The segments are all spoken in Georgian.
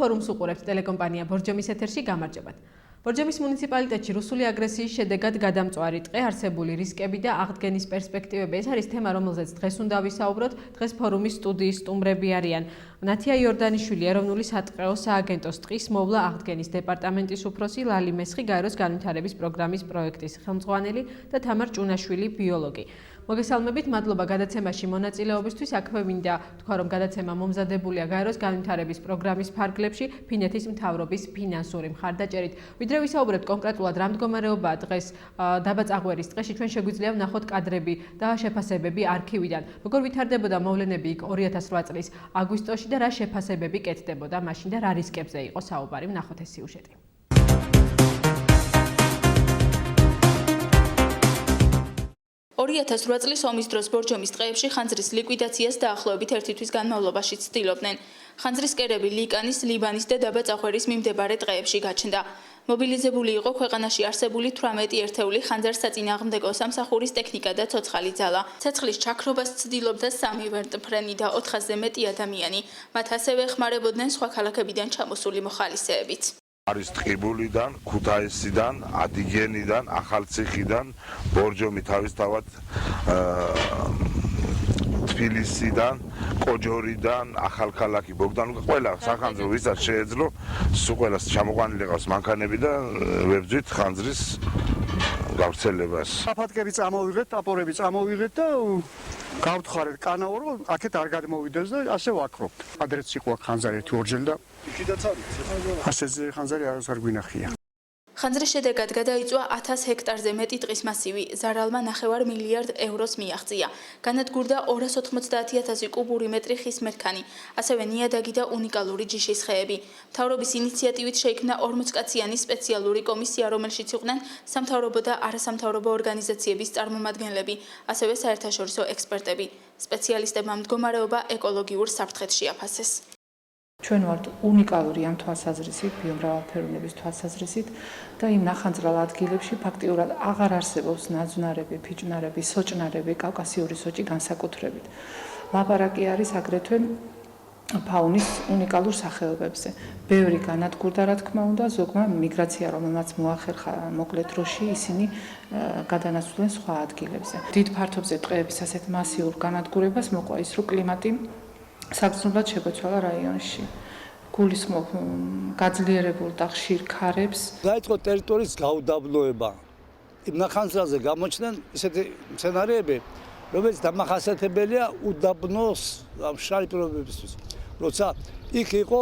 ფორუმს უყურებთ ტელეკომპანია ბორჯომის ეთერში გამარჯობათ. ბორჯომის მუნიციპალიტეტში რუსული აგრესიის შედეგად გადამწვარი ტყე, არსებული რისკები და აღდგენის პერსპექტივები. ეს არის თემა, რომელზეც დღეს უნდა ვისაუბროთ. დღეს ფორუმის სტუდიის სტუმრები არიან ნათია იორდანიშვილი, ეროვნული სატყეო სააგენტოს ტყის მოვლა აღდგენის დეპარტამენტის უფროსი, ლალი მესხი, გაეროს განვითარების პროგრამის პროექტის ხელმძღვანელი და თამარ ჭუნაშვილი, ბიოლოგი. მოგესალმებით, მადლობა გადაცემაში მონაწილეობისთვის. აქვე მინდა თქვა, რომ გადაცემა მომზადებულია გაეროს განვითარების პროგრამის ფარგლებში, ფინეთის მთავრობის ფინანსური მხარდაჭერით. ვიდრე ვისაუბრებთ კონკრეტულად რა მდგომარეობაა დღეს დაბა წაღვერის ტყეში, ჩვენ შეგვიძლია ვნახოთ კადრები და შეფასებები არქივიდან. როგორ ვითარდებოდა მოვლენები იქ 2008 წლის აგვისტოში და რა შეფასებები კეთდებოდა მაშინ და რა რისკებზე იყო საუბარი, ვნახოთ ეს სიუჟეტი. 2008 წლის ომის დროს ბორჯომის ტყეებში ხანძრის ლიკვიდაციას დაახლოებით ერთი თვის განმავლობაში ცდილობდნენ. ხანძრის კერები ლიკანის, ლიბანის და დაბა წაღვერის მიმდებარე ტყეებში გაჩნდა. მობილიზებული იყო ქვეყანაში არსებული 18 ერთეული ხანძარსაწინააღმდეგო სამსახურის ტექნიკა და ცოცხალი ძალა. ცეცხლის ჩაქრობას ცდილობდა 3 ვერტმფრენი და 400-ზე მეტი ადამიანი. მათ ასევე ეხმარებოდნენ სხვა ქალაქებიდან ჩამოსული მოხალისეებიც. არის ტყიბულიდან, ქუთაისიდან, ადიგენიდან, ახალციხიდან, ბორჯომი თავისთავად თბილისიდან, კოჯორიდან, ახალქალაქი, ბოგდანოვკა, ყველა სახანძრო ვისაც შეეძლო, სულ ყველას ჩამოყვანილი ყავს მანქანები და ვებძვით ხანძრის გავრცელებას. საფათკები წამოვიღეთ, ტაპორები წამოვიღეთ და გავთხარეთ კანაო, რომ აქეთ არ გადმოვიდეს და ასე ვაქრობთ. ადრეც იყო ხანძარი ერთი ორჯერ და იქიდაც არის. ასეზე ხანძარი არ გვინახია. ხანძრის შედეგად გადაიწვა 1000 ჰექტარზე მეტი ტყის მასივი, ზარალმა 9 მილიარდ ევროს მიაღწია. განადგურდა 290,000 კუბური მეტრი ხის მერქანი, ასევე ნიადაგი და უნიკალური ჯიშის ხეები. მთავრობის ინიციატივით შეიქმნა 40 კაციანი სპეციალური კომისია, რომელშიც იყვნენ სამთავრობო და არასამთავრობო ორგანიზაციების წარმომადგენლები, ასევე საერთაშორისო ექსპერტები. სპეციალისტებმა მდგომარეობა ეკოლოგიურ საფრთხედ შეაფასეს. ჩვენ ვართ უნიკალური ამ თვალსაზრისით, ბიომრავალფეროვნების თვალსაზრისით და იმ ნახანძრალ ადგილებში ფაქტიურად აღარ არსებობს ნაძვნარები, ფიჭვნარები, სოჭნარები, კავკასიური სოჭი განსაკუთრებით. ლაპარაკი არის აგრეთვე ფაუნის უნიკალურ სახეობებზე. ბევრი განადგურდა, რა თქმა უნდა, ზოგმა მიგრაცია, რომელმაც მოახერხა მოკლე დროში, ისინი გადანაცვლენ სხვა ადგილებზე. დიდ ფართობზე ტყეების ასეთ მასიურ განადგურებას მოყვა ის, რომ კლიმატი საგრძნობლად შეგვეცვალა რაიონში. გულისხმობ გაძლიერებულ და ხშირ ქარებს. დაიწყო ტერიტორიის გაუდაბნოება. იმ ნახანძრაზე გამოჩნდნენ ისეთი სცენარები, რომელიც დამახასიათებელია უდაბნოს მშრალი პირობებისთვის. როცა იქ იყო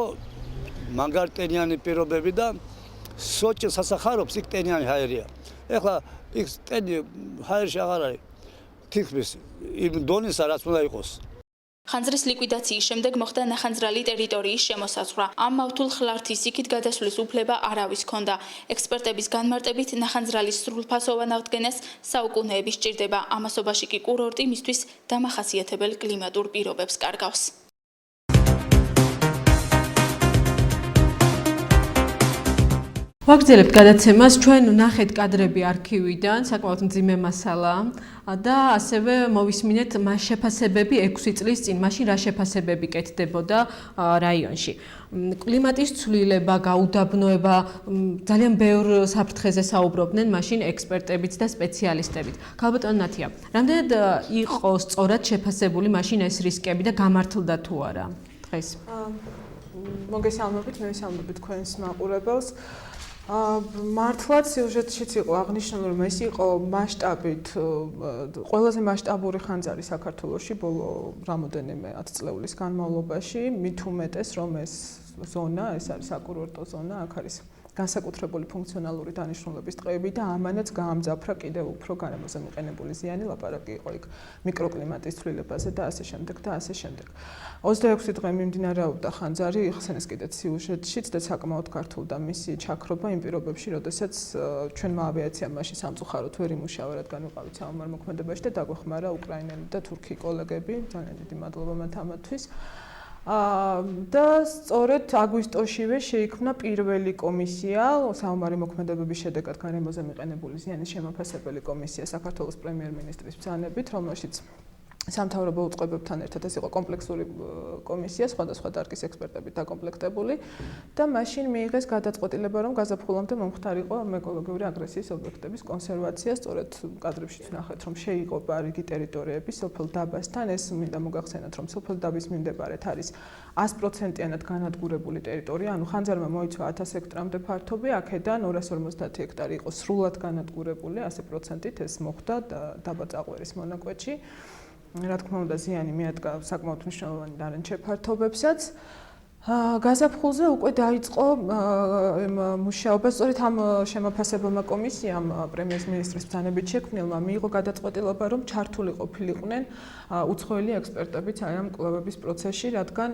მანგარიტენიანი პირობები და სოჭი სასახარობს, იქ ტენიანი ჰაერია. ეხლა იქ ტენი ჰაერში აღარ არის. თითქმის იმ დონისა, რაც უნდა იყოს. ხანძრის ლიკვიდაციის შემდეგ მოხდა ნახანძრალი ტერიტორიის შემოსაზღვრა. ამ მავთულ ხლართის იქით გადასვლის უფლება არავის ჰქონდა. ექსპერტების განმარტებით ნახანძრალის სრულფასოვან აღდგენას საუკუნეები სჭირდება. ამასობაში კი კურორტი მისთვის დამახასიათებელ კლიმატურ პირობებს კარგავს. ვაგრძელებთ გადაცემას, ჩვენ ვნახეთ კადრები არქივიდან, საკმაოდ მძიმე მასალა და ასევე მოვისმინეთ მას შეფასებები 6 წლის წინ, მაშინ რა შეფასებები კეთდებოდა რაიონში. კლიმატის ცვლილება, გაუდაბნოება, ძალიან ბევრ საფრთხეზე საუბრობდნენ მაშინ ექსპერტებიც და სპეციალისტებიც. ქალბატონ ნათია, რამდენად იყო სწორად შეფასებული მაშინ ეს რისკები და გამართლდა თუ არა დღეს? მოგესალმებით, მივესალმებით თქვენს მაყურებელს. მართლაც სიუჟეტშიც იყო აღნიშნული, რომ ეს იყო მასშტაბით ყველაზე მასშტაბური ხანძარი საქართველოში ბოლო რამოდენიმე 10 წლეულის განმავლობაში, მით უმეტეს რომ ეს ზონა, ეს არის საკურორტო ზონა, აქ არის განსაკუთრებული ფუნქციონალური დანიშნულების ტყეები და ამანაც გაამძაფრა კიდევ უფრო გარემოზე მიყენებული ზიანი, ლაპარაკი იყო იქ მიკროკლიმატის ცვლილებაზე და ასე შემდეგ და ასე შემდეგ. 26 დღე მიმდინარეობდა ხანძარი, იხსენეს კიდეც სიუჟეტშიც და საკმაოდ ქართულდა მისი ჩაქრობა იმ პირობებში, როდესაც ჩვენმა ავიაციამ მაშინ სამწუხაროდ ვერ იმუშავა, რადგან ვიყავით საომარ მოქმედებაში და დაგვეხმარა უკრაინელი და თურქი კოლეგები, ძალიან დიდი მადლობა მათ ამათთვის. და სწორედ აგვისტოშივე შეიქმნა პირველი კომისია, საომარი მოქმედებების შედეგად გარემოზე მიყენებული ზიანის შემოფასებელი კომისია საქართველოს პრემიერ-მინისტრის ბრძანებით, რომელშიც სამთავრობო უწყებებთან ერთად ეს იყო კომპლექსური კომისია, სხვადასხვა დარგის ექსპერტებით დაკომპლექტებული და მაშინ მიიღეს გადაწყვეტილება, რომ გაზაფხულამდე მომხდარიყო ეკოლოგიური აგრესიის ობიექტების კონსერვაცია, სწორედ კადრებშიც ნახეთ, რომ შეიყოფა რიგი ტერიტორიები სოფელ დაბასთან, ეს მინდა მოგახსენოთ, რომ სოფელ დაბის მიმდებარედ არის 100%-იანად განადგურებული ტერიტორია, ანუ ხანძარმა მოიცვა 1000 ჰექტრამდე ფართობი, აქედან 250 ჰექტარი იყო სრულად განადგურებული 100%-ით, ეს მოხდა დაბა წაღვერის მონაკვეთში. რა თქმა უნდა, ზიანი მიადგა საკმაოდ მნიშვნელოვანი დანარჩენ ფართობებსაც. გაზაფხულზე უკვე დაიწყო მუშაობა, სწორედ ამ შემოფასებელმა კომისიამ პრემიერის მინისტრის ბრძანებით შექმნილმა მიიღო გადაწყვეტილება, რომ ჩართული ყოფილიყვნენ უცხოელი ექსპერტებიც აი ამ კვლევების პროცესში, რადგან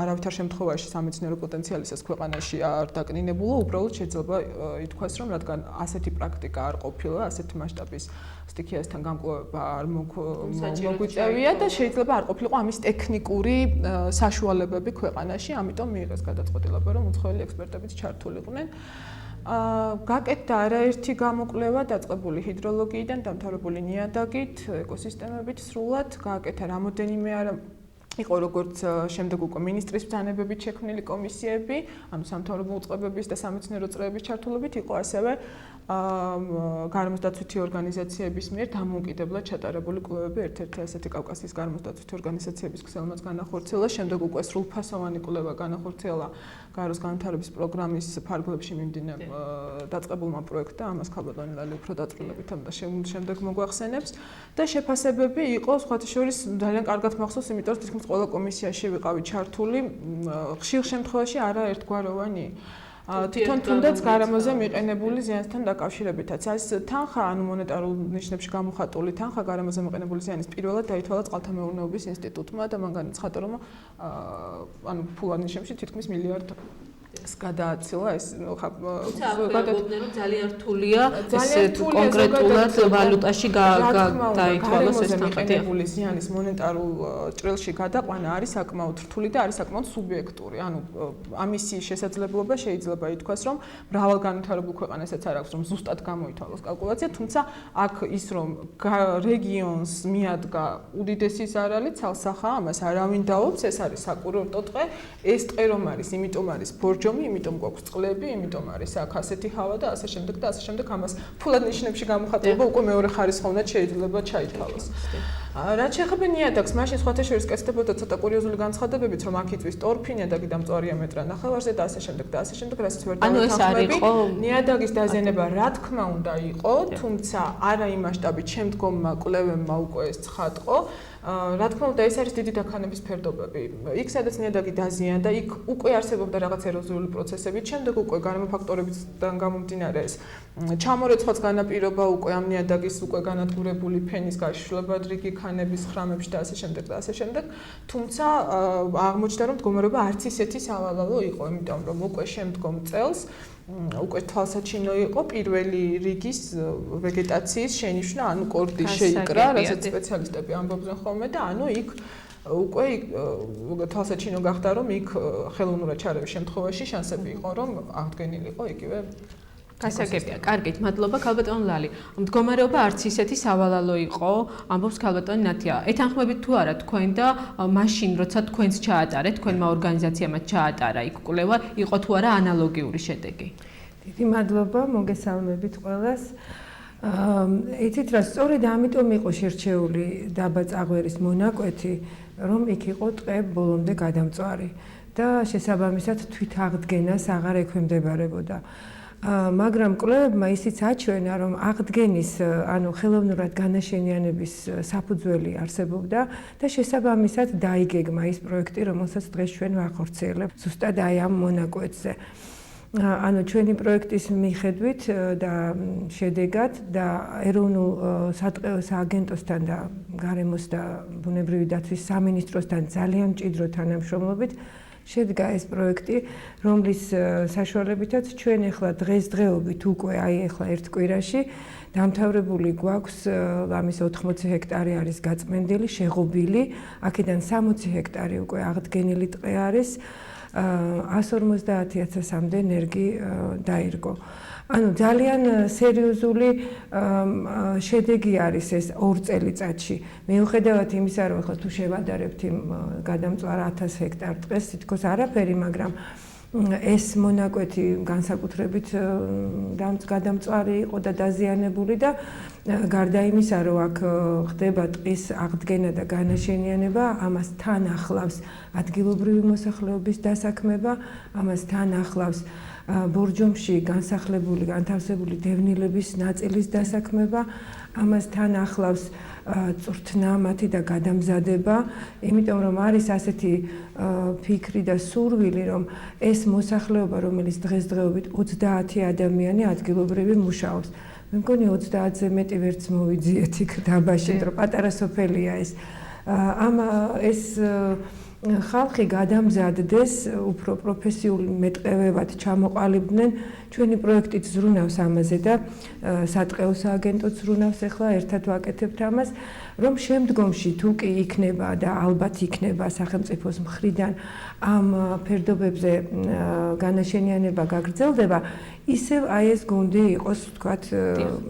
არავითარ შემთხვევაში სამეცნიერო პოტენციალის ქვეყანაში არ დაკნინებულა, უბრალოდ შეიძლება ითქვას, რომ რადგან ასეთი პრაქტიკა არ ყოფილა, ასეთი მასშტაბის სტიქიასთან გამკლავება არ მოგვიწევია და შეიძლება არ ყოფილიყო ამის ტექნიკური საშუალებები ქვეყანაში, ამიტომ მიიღეს გადაწყვეტილება, რომ უცხოელი ექსპერტებიც ჩართულიყვნენ. გაკეთდა არაერთი გამოკვლევა დაწყებული ჰიდროლოგიიდან, დამთავრებული ნიადაგით, ეკოსისტემებით სრულად, გააკეთა რამოდენიმე იყო როგორც შემდეგ უკვე მინისტრის ბრძანებებით შექმნილი კომისიები, ანუ სამთავრობო უწყებების და სამეცნიერო წრეების ჩართულობით, იყო ასევე გარემოსდაცვითი ორგანიზაციების მიერ დამოუკიდებლად ჩატარებული კვლევები, ერთ-ერთი ასეთი კავკასიის გარემოსდაცვითი ორგანიზაციების ქსელმაც განახორციელა, შემდეგ უკვე სრულფასოვანი კვლევა განახორციელა გაროს განვითარების პროგრამის ფარგლებში მიმდინარე დაწყებულმა პროექტმა, ამას ქალბატონი ლალი უფრო დაწვრილებით და შემდეგ მოგვახსენებს და შეფასებები იყო სხვათა შორის ძალიან კარგად მახსოვს, იმიტომ რომ თითქმის ყველა კომისიაში ვიყავი ჩართული, ხშირ შემთხვევაში არაერთგვაროვანი თვითონ თუნდაც გარემოზე მიყენებული ზიანთან დაკავშირებითაც. ეს თანხა, ანუ მონეტარულ ნიშნებში გამოხატული თანხა გარემოზე მიყენებული ზიანის პირველად დაითვალა წყალთამეურნეობის ინსტიტუტმა და მან განაცხადა, რომ ანუ ფულად ნიშნებში თითქმის მილიარდს გადააცილა ეს გადაგებდნენ რომ ძალიან რთულია ეს კონკრეტულად ვალუტაში დაითვალოს ეს თანხები. ზიანის მონეტარულ ჭრილში გადაყვანა არის საკმაოდ რთული და არის საკმაოდ სუბიექტური. ანუ ამისი შესაძლებლობა შეიძლება ითქვას, რომ მრავალ განვითარებულ ქვეყანასაც არ აქვს რომ ზუსტად გამოითვალოს კალკულაცია, თუმცა აქ ის რომ რეგიონს მიადგა უდიდესი ზარალი, ცალსახა, ამას არავინ დაობს, ეს არის საკურორტო ტყე, ეს ტყე რომ არის, იმიტომ არის ბორჯომი, იმიტომ გვაქვს წყლები, იმიტომ არის აქ ასეთი ჰავა და ასე შემდეგ და ასე შემდეგ, ამას ფულად ნიშნებში გამოხატება უკვე მეორე ხარისხოვნად შეიძლება ჩაითვალოს. რაც შეეხება ნიადაგს, მაშინ სხვათა შორის კეთდებოდა ცოტა კურიოზული განცხადებებით, რომ აქ იწვის ტორფი, ნიადაგი დამწვარია მეტრა ნახევარზე და ასე შემდეგ და ასე შემდეგ, რასაც ვერ დავეთანხმები. ნიადაგის დაზიანება რა თქმა უნდა იყო, თუმცა არა იმ მასშტაბით შემდგომმა კვლევებმა უკვე ეს ცხადყო. რა თქმა უნდა, ეს არის დიდი დაქანების ფერდობები. იქ სადაც ნიადაგი დაზიანდა, იქ უკვე არსებობდა რაღაც ეროზიული პროცესები, შემდეგ უკვე გარემო ფაქტორებიდან გამომდინარე ეს ჩამორეცხვაც განაპირობა უკვე ამ ნიადაგის უკვე განადგურებული ფენის გაშლება რიგი ქანების ხრამებში და ასე შემდეგ და ასე შემდეგ. თუმცა აღმოჩნდა, რომ მდგომარეობა არც ისეთი სავალალო იყო, იმიტომ რომ უკვე შემდგომ წელს უკვე თვალსაჩინო იყო პირველი რიგის ვეგეტაციის შენიშვნა, ანუ კორდი შეიკრა, რასაც სპეციალისტები ამბობდნენ ხოლმე და ანუ იქ უკვე თვალსაჩინო გახდა, რომ იქ ხელოვნურად ჩარევის შემთხვევაში შანსები იყო, რომ აღდგენილიყო იგივე გასაგებია. კარგით, მადლობა ქალბატონ ლალი. მდგომარეობა არც ისეთი სავალალო იყო, ამბობს ქალბატონი ნათია. ეთანხმებით თუ არა თქვენ და მაშინ როცა თქვენს ჩაატარეთ, თქვენმა ორგანიზაციამაც ჩაატარა იქ კვლევა, იყო თუ არა ანალოგიური შედეგი? დიდი მადლობა, მოგესალმებით ყველას. იცით რა, სწორედ ამიტომ იყო შერჩეული დაბა წაღვერის მონაკვეთი, რომ იქ იყო ტყე ბოლომდე გადამწვარი და შესაბამისად თვით აღდგენას აღარ ექვემდებარებოდა. მაგრამ კვლევებმა ისიც აჩვენა, რომ აღდგენის, ანუ ხელოვნურად განაშენიანების საფუძველი არსებობდა და შესაბამისად დაიგეგმა ის პროექტი, რომელსაც დღეს ჩვენ ვახორციელებთ ზუსტად აი ამ მონაკვეთზე. ანუ ჩვენი პროექტის მიხედვით და შედეგად და ეროვნულ სააგენტოსთან და გარემოს და ბუნებრივი დაცვის სამინისტროსთან ძალიან მჭიდრო თანამშრომლობით შედგა ეს პროექტი, რომლის საშუალებითაც ჩვენ ახლა დღესდღეობით უკვე აი ახლა ერთ კვირაში დამთავრებული გვაქვს ამის 80 ჰექტარი არის გაწმენდილი, შეღობილი, აქედან 60 ჰექტარი უკვე აღდგენილი ტყე არის. 150.000-მდე ნერგი დაირგო. ანუ ძალიან სერიოზული შედეგი არის ეს 2 წელიწადში. მიუხედავად იმისა, რომ ახლა თუ შევადარებთ იმ გადამწვარა 1000 ჰექტარ ტყეს, თითქოს არაფერი, მაგრამ ეს მონაკვეთი განსაკუთრებით გადამწვარი იყო და დაზიანებული და გარდა იმისა, რომ აქ ხდება ტყის აღდგენა და განაშენიანება, ამას თან ახლავს ადგილობრივი მოსახლეობის დასაქმება, ამას თან ახლავს ბორჯომში განსახლებული, განთავსებული დევნილების ნაწილის დასაქმება, ამას თან ახლავს წვრთნამათი და გადამზადება, იმიტომ რომ არის ასეთი ფიქრი და სურვილი, რომ ეს მოსახლეობა, რომელიც დღესდღეობით 30 ადამიანი ადგილობრივი მუშაობს. მე მგონი 30-ზე მეტი ვერც მოვიძიეთ იქ დაბაში, რომ პატარა სოფელია ეს. ეს ხალხი გადამზადდეს, უფრო პროფესიული მეტყევებად ჩამოყალიბდნენ. ჩვენი პროექტით ზრუნავს ამაზე და სატყეო სააგენტოც ზრუნავს, ახლა ერთად ვაკეთებთ ამას, რომ შემდგომში თუ კი იქნება და ალბათ იქნება სახელმწიფოს მხრიდან ამ ფერდობებზე განაშენიანება გაგრძელდება, ისევ აი ეს გუნდი იყოს, ვთქვათ,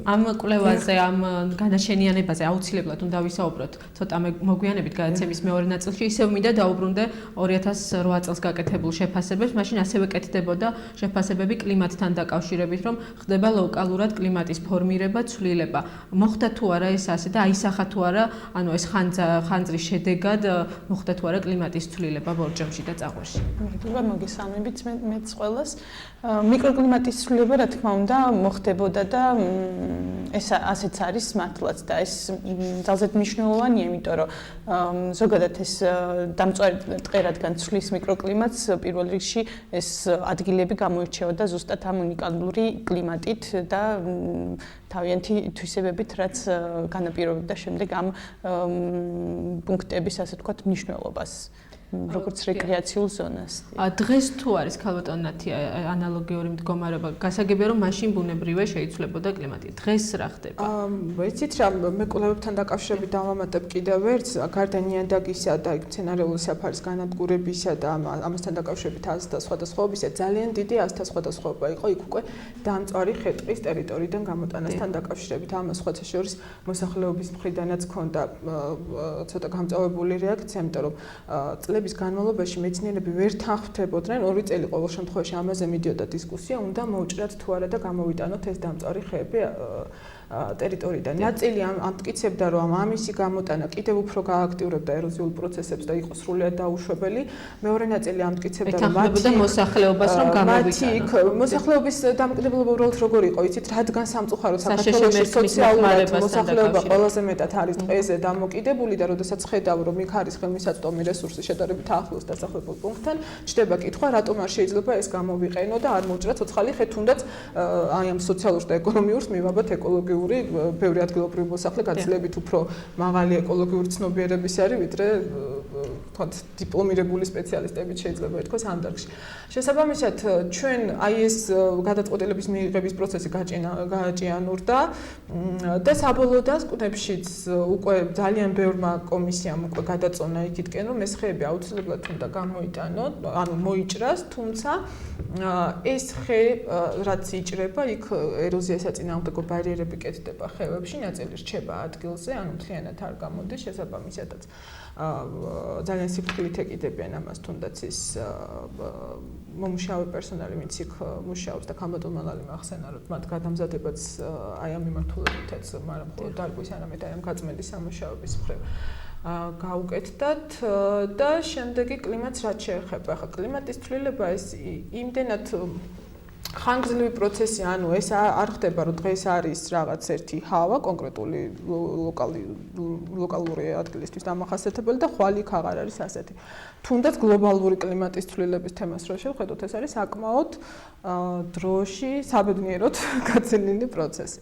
ამ კვლევაზე, ამ განაშენიანებაზე აუცილებლად უნდა ვისაუბროთ. ცოტა მოგვიანებით გადაცემის მეორე ნაწილში ისევ მინდა დაუბრუნდე 2008 წელს გაკეთებულ შეფასებებს, მაშინ ასევე კეთდებოდა შეფასებები კლიმატთან დაკავშირებით, რომ ხდება ლოკალურად კლიმატის ფორმირება, ცვლილება. მოხდა თუ არა ეს ასე და აისახა თუ არა, ანუ ეს ხანძრის შედეგად მოხდა თუ არა კლიმატის ცვლილება ბორჯომში და წაღვერში. მოგესალმებით მეც ყველას. მიკროკლიმატის ცვლილება, რა თქმა უნდა, მოხდებოდა და ეს ასეც არის მართლაც და ეს ძალზედ მნიშვნელოვანია, იმიტომ რომ ზოგადად ეს დამწვარი ტყე რადგან ცვლის მიკროკლიმატს, პირველ რიგში ეს ადგილები გამოირჩეოდა ზუსტად ამ უნიკალური კლიმატით და თავიანთი თვისებებით, რაც განაპირობებდა შემდეგ ამ პუნქტების, ასე ვთქვათ, მნიშვნელობას. როგორც რეკრეაციულ ზონას. დღეს თუ არის ქალბატონ ნათი ანალოგიური მდგომარეობა, გასაგებია რომ მაშინ ბუნებრივად შეიცვლებოდა კლიმატი. დღეს რა ხდება? ვიცით რა, მე კვლევებთან დაკავშირებით დავამატებ კიდევ ერთს, გარდა ნიადაგისა და მცენარეული საფარის განადგურებისა და ამასთან დაკავშირებით ასთა სხვადასხვაობისა, ძალიან დიდი ასთა სხვადასხვაობა იყო იქ უკვე დამწვარი ხე-ტყის ტერიტორიიდან გამოტანასთან დაკავშირებით. ამას სხვათა შორის მოსახლეობის მხრიდანაც ჰქონდა ცოტა გამწვავებული რეაქცია, იმიტომ რომ წლების განმავლობაში მეცნიერები ვერ თანხმდებოდნენ, 2 წელი ყოველ შემთხვევაში ამაზე მიდიოდა დისკუსია, უნდა მოუჭრათ თუ არა და გამოვიტანოთ ეს დამწვარი ხეები ტერიტორიიდან. ნაწილი ამტკიცებდა, რომ ამისი გამოტანა კიდევ უფრო გააქტიურებდა ეროზიულ პროცესებს და იყო სრულიად დაუშვებელი. მეორე ნაწილი ამტკიცებდა, რომ მათი მოსახლეობას რომ გამოვიტანოთ. მოსახლეობის დამოკიდებულება უბრალოდ როგორი იყო, იცით, რადგან სამწუხაროდ საქართველოში სოციალურად მოსახლეობა ყველაზე მეტად არის ტყეზე დამოკიდებული და როდესაც ხედავ, რომ იქ არის ხელმისაწვდომი რესურსი შედარებით ახლოს დასახლებულ პუნქტთან, ჩდება კითხვა, რატომ არ შეიძლება ეს გამოვიყენო და არ მოუჭრა ცოცხალი ხე, თუნდაც აი ამ სოციალურ და ეკონომიურს მივაბად ეკოლოგიური ბევრი ადგილობრივი მოსახლე გაცილებით უფრო მაღალი ეკოლოგიური ცნობიერების არის, ვიდრე თქვათ დიპლომირებული სპეციალისტებით შეიძლება ითქვას ამ დარგში. შესაბამისად, ჩვენ აი ეს გადაწყვეტილების მიღების პროცესი გააჭიანურდა და საბოლოო დასკვნებშიც უკვე ძალიან ბევრმა კომისიამ უკვე გადაწონა იქითკენ, რომ ეს ხეები აუცილებლად უნდა გამოიტანოთ, ანუ მოიჭრას, თუმცა ეს ხე რაც იჭრება, იქ ეროზიას აწინააღმდეგო ბარიერები კეთდება ხევებში, ნაწილი რჩება ადგილზე, ანუ მთლიანად არ გამოდის, შესაბამისადაც ძალიან სიფრთხილით ეკიდებიან ამას, თუნდაც ის მომუშავე პერსონალი, ვინც იქ მუშაობს და ქალბატონ მალალი მახსენა, რომ მათ გადამზადებაც აი ამ მიმართულებითაც, მაგრამ მხოლოდ დარგვის, არამედ აი ამ გაწმენდის სამუშაოების მხრივ გაუკეთდათ და შემდეგი კლიმატს რაც შეეხება. ახლა კლიმატის ცვლილება ეს იმდენად ხანგრძლივი პროცესი, ანუ ეს არ ხდება, რომ დღეს არის რაღაც ერთი ჰავა, კონკრეტული ლოკალური ადგილისთვის დამახასიათებელი და ხვალ იქ აღარ არის ასეთი. თუნდაც გლობალური კლიმატის ცვლილების თემას რო შევხედოთ, ეს არის საკმაოდ დროში, საბედნიეროდ გაცილილი პროცესი.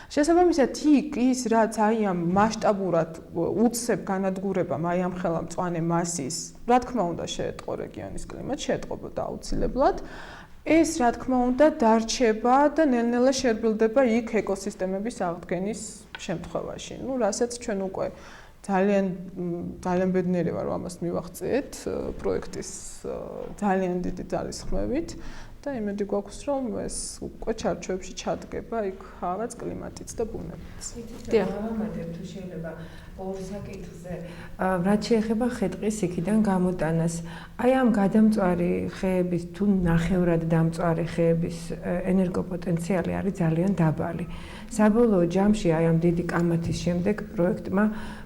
შესაბამისად, ის რაც აი ამ მასშტაბურად უცებ განადგურებამ, აი ამ ხელმწვანე მასის, რა თქმა უნდა, შეეტყო რეგიონის კლიმატს, შეეტყობოდა აუცილებლად. ეს რა თქმა უნდა დარჩება და ნელ-ნელა შერბილდება იქ ეკოსისტემების აღდგენის შემთხვევაში. რასაც ჩვენ უკვე ძალიან ბედნიერი ვარ, რომ ამას მივახციეთ პროექტის ძალიან დიდი ძალისხმევით და იმედი გვაქვს, რომ ეს უკვე ჩარჩოებში ჩადგება იქ ჰავაც, კლიმატიც და ბუნებაც. დავამატებ თუ შეიძლება ორ საკითხზე. რაც შეეხება ხე-ტყის იქიდან გამოტანას, აი ამ გადამწვარი ხეების თუ ნახევრად დამწვარი ხეების ენერგოპოტენციალი არის ძალიან დაბალი. საბოლოო ჯამში აი ამ დიდი კამათის შემდეგ პროექტმა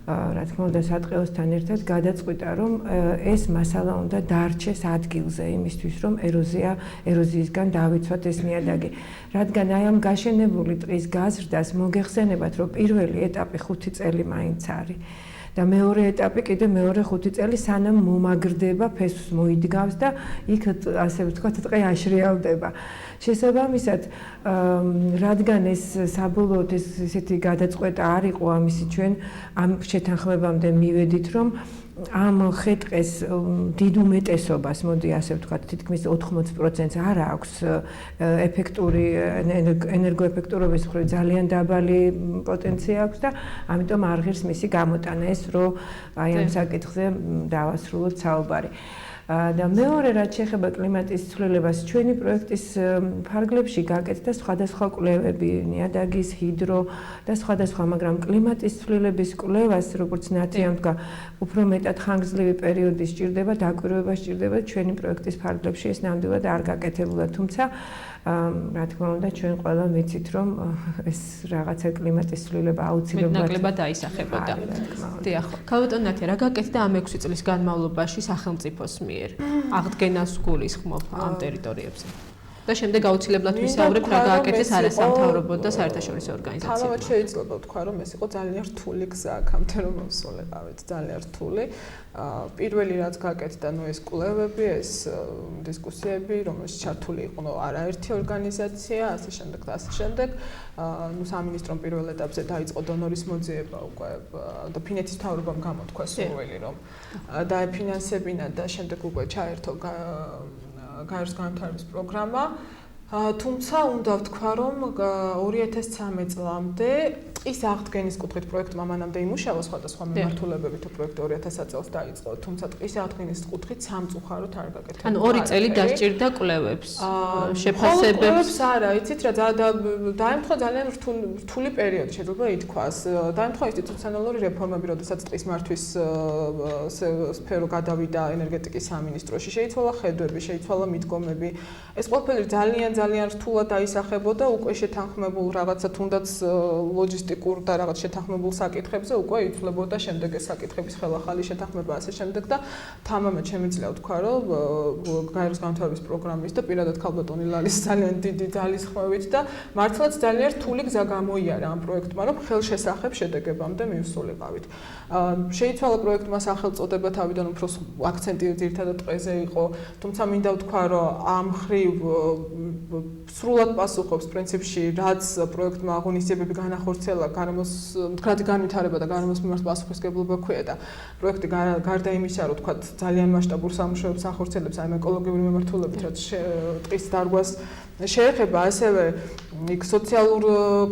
რა თქმა უნდა სატყეოსთან ერთად გადაწყვიტა, რომ ეს მასალა უნდა დარჩეს ადგილზე იმისთვის, რომ ეროზიისგან დავიცვათ ეს ნიადაგი. რადგან აი ამ გაშენებული ტყის გაზრდას მოგეხსენებათ, რომ პირველი ეტაპი 5 წელი მაინც არის. და მეორე ეტაპი კიდე მეორე 5 წელი სანამ მომაგრდება, ფესვს მოიდგავს და იქ ასე ვთქვათ, ტყე აშრიალდება. შესაბამისად, რადგან ეს საბოლოოდ ესეთი გადაწყვეტა არ იყო ამისი ჩვენ ამ შეთანხმებამდე მივედით, რომ ამ ხე-ტყეს დიდ უმეტესობას, მოდი ასე ვთქვათ, თითქმის 80%-ს არ აქვს ეფექტური ენერგოეფექტურობის მხრივ ძალიან დაბალი პოტენცია აქვს და ამიტომ არ ღირს მისი გამოტანა ეს, რომ აი ამ საკითხზე დავასრულოთ საუბარი. და მეორე რაც შეეხება კლიმატის ცვლილებას, ჩვენი პროექტის ფარგლებში გაკეთდა სხვადასხვა კვლევები, ნიადაგის, ჰიდრო და სხვადასხვა, მაგრამ კლიმატის ცვლილების კვლევას, როგორც ნათია თქვა, უფრო მეტად ხანგრძლივი პერიოდი სჭირდება, დაკვირვება სჭირდება, ჩვენი პროექტის ფარგლებში ეს ნამდვილად არ გაკეთებულა, თუმცა რა თქმა უნდა, ჩვენ ყველა ვიცით, რომ ეს რაღაცა კლიმატის ცვლილება აუცილებლად მეტნაკლებად დაისახებოდა. დიახ. ქალბატონ ნათია, რა გაკეთდა ამ 6 წლის განმავლობაში სახელმწიფოს მიერ? აღდგენას გულისხმობ ამ ტერიტორიებზე. და შემდეგ აუცილებლად ვისაუბრებ რა გააკეთეს არასამთავრობო და საერთაშორისო ორგანიზაციებმა. თავად შეიძლება ვთქვა, რომ ეს იყო ძალიან რთული გზა აქამდე რომ მოსულიყავით, ძალიან რთული. პირველი რაც გააკეთდა, ეს კვლევები, ეს დისკუსიები, რომელშიც ჩართული იყო არაერთი ორგანიზაცია, ასე შემდეგ და ასე შემდეგ. სამინისტრომ პირველ ეტაპზე დაიწყო დონორის მოძიება უკვე და ფინეთის მთავრობამ გამოთქვა სურვილი, რომ დაეფინანსებინა და შემდეგ უკვე ჩაერთო გაეროს განვითარების პროგრამა. თუმცა უნდა ვთქვა, რომ 2013 წლამდე ტყის აღდგენის კუთხით პროექტმა მანამდე იმუშავა სხვადასხვა მიმართულებებით, თუ პროექტი 2000 წელს დაიწყო, თუმცა ტყის აღდგენის კუთხით სამწუხაროდ არ გაკეთებულა. ანუ 2 წელი დასჭირდა კვლევებს, შეფასებებს. არა, იცით რა, დაემთხვა ძალიან რთული პერიოდი, შეიძლება ითქვას. დაემთხვა ინსტიტუციონალური რეფორმები, როდესაც ტყის მართვის სფერო გადავიდა ენერგეტიკის სამინისტროში, შეიცვალა ხედვები, შეიცვალა მიდგომები. ეს ყველაფერი ძალიან რთულად დაისახებოდა უკვე შეთანხმებულ რაღაცა თუნდაც ლოჯისტიკურ და რაღაც შეთანხმებულ საკითხებზე უკვე იცვლებოდა შემდეგ ეს საკითხების ხელახალი შეთანხმება ასე შემდეგ და თამამად შემიძლია ვთქვა, რომ გაეროს განვითარების პროგრამის და პირადად ქალბატონი ლალის ძალიან დიდი ძალისხმევით და მართლაც ძალიან რთული გზა გამოიარა ამ პროექტმა, რომ ხელშესახებ შედეგებამდე მივსულიყავით. შეიცვალა პროექტმა სახელწოდება თავიდან უფრო აქცენტი ძირითადად ტყეზე იყო, თუმცა მინდა ვთქვა, რომ ამ ხრივ სრულად პასუხობს პრინციპში, რაც პროექტმა აღონისებები განახორციელა გარემოს მდგრადი განვითარება და გარემოს მიმართ პასუხისმგებლობა ჰქვია და პროექტი გარდა იმისა, რომ თქვა ძალიან მასშტაბურ სამუშაოებს ახორციელებს აი ეკოლოგიური მიმართულებით, რაც ტყის დარგვას შეეხება, ასევე იქ სოციალურ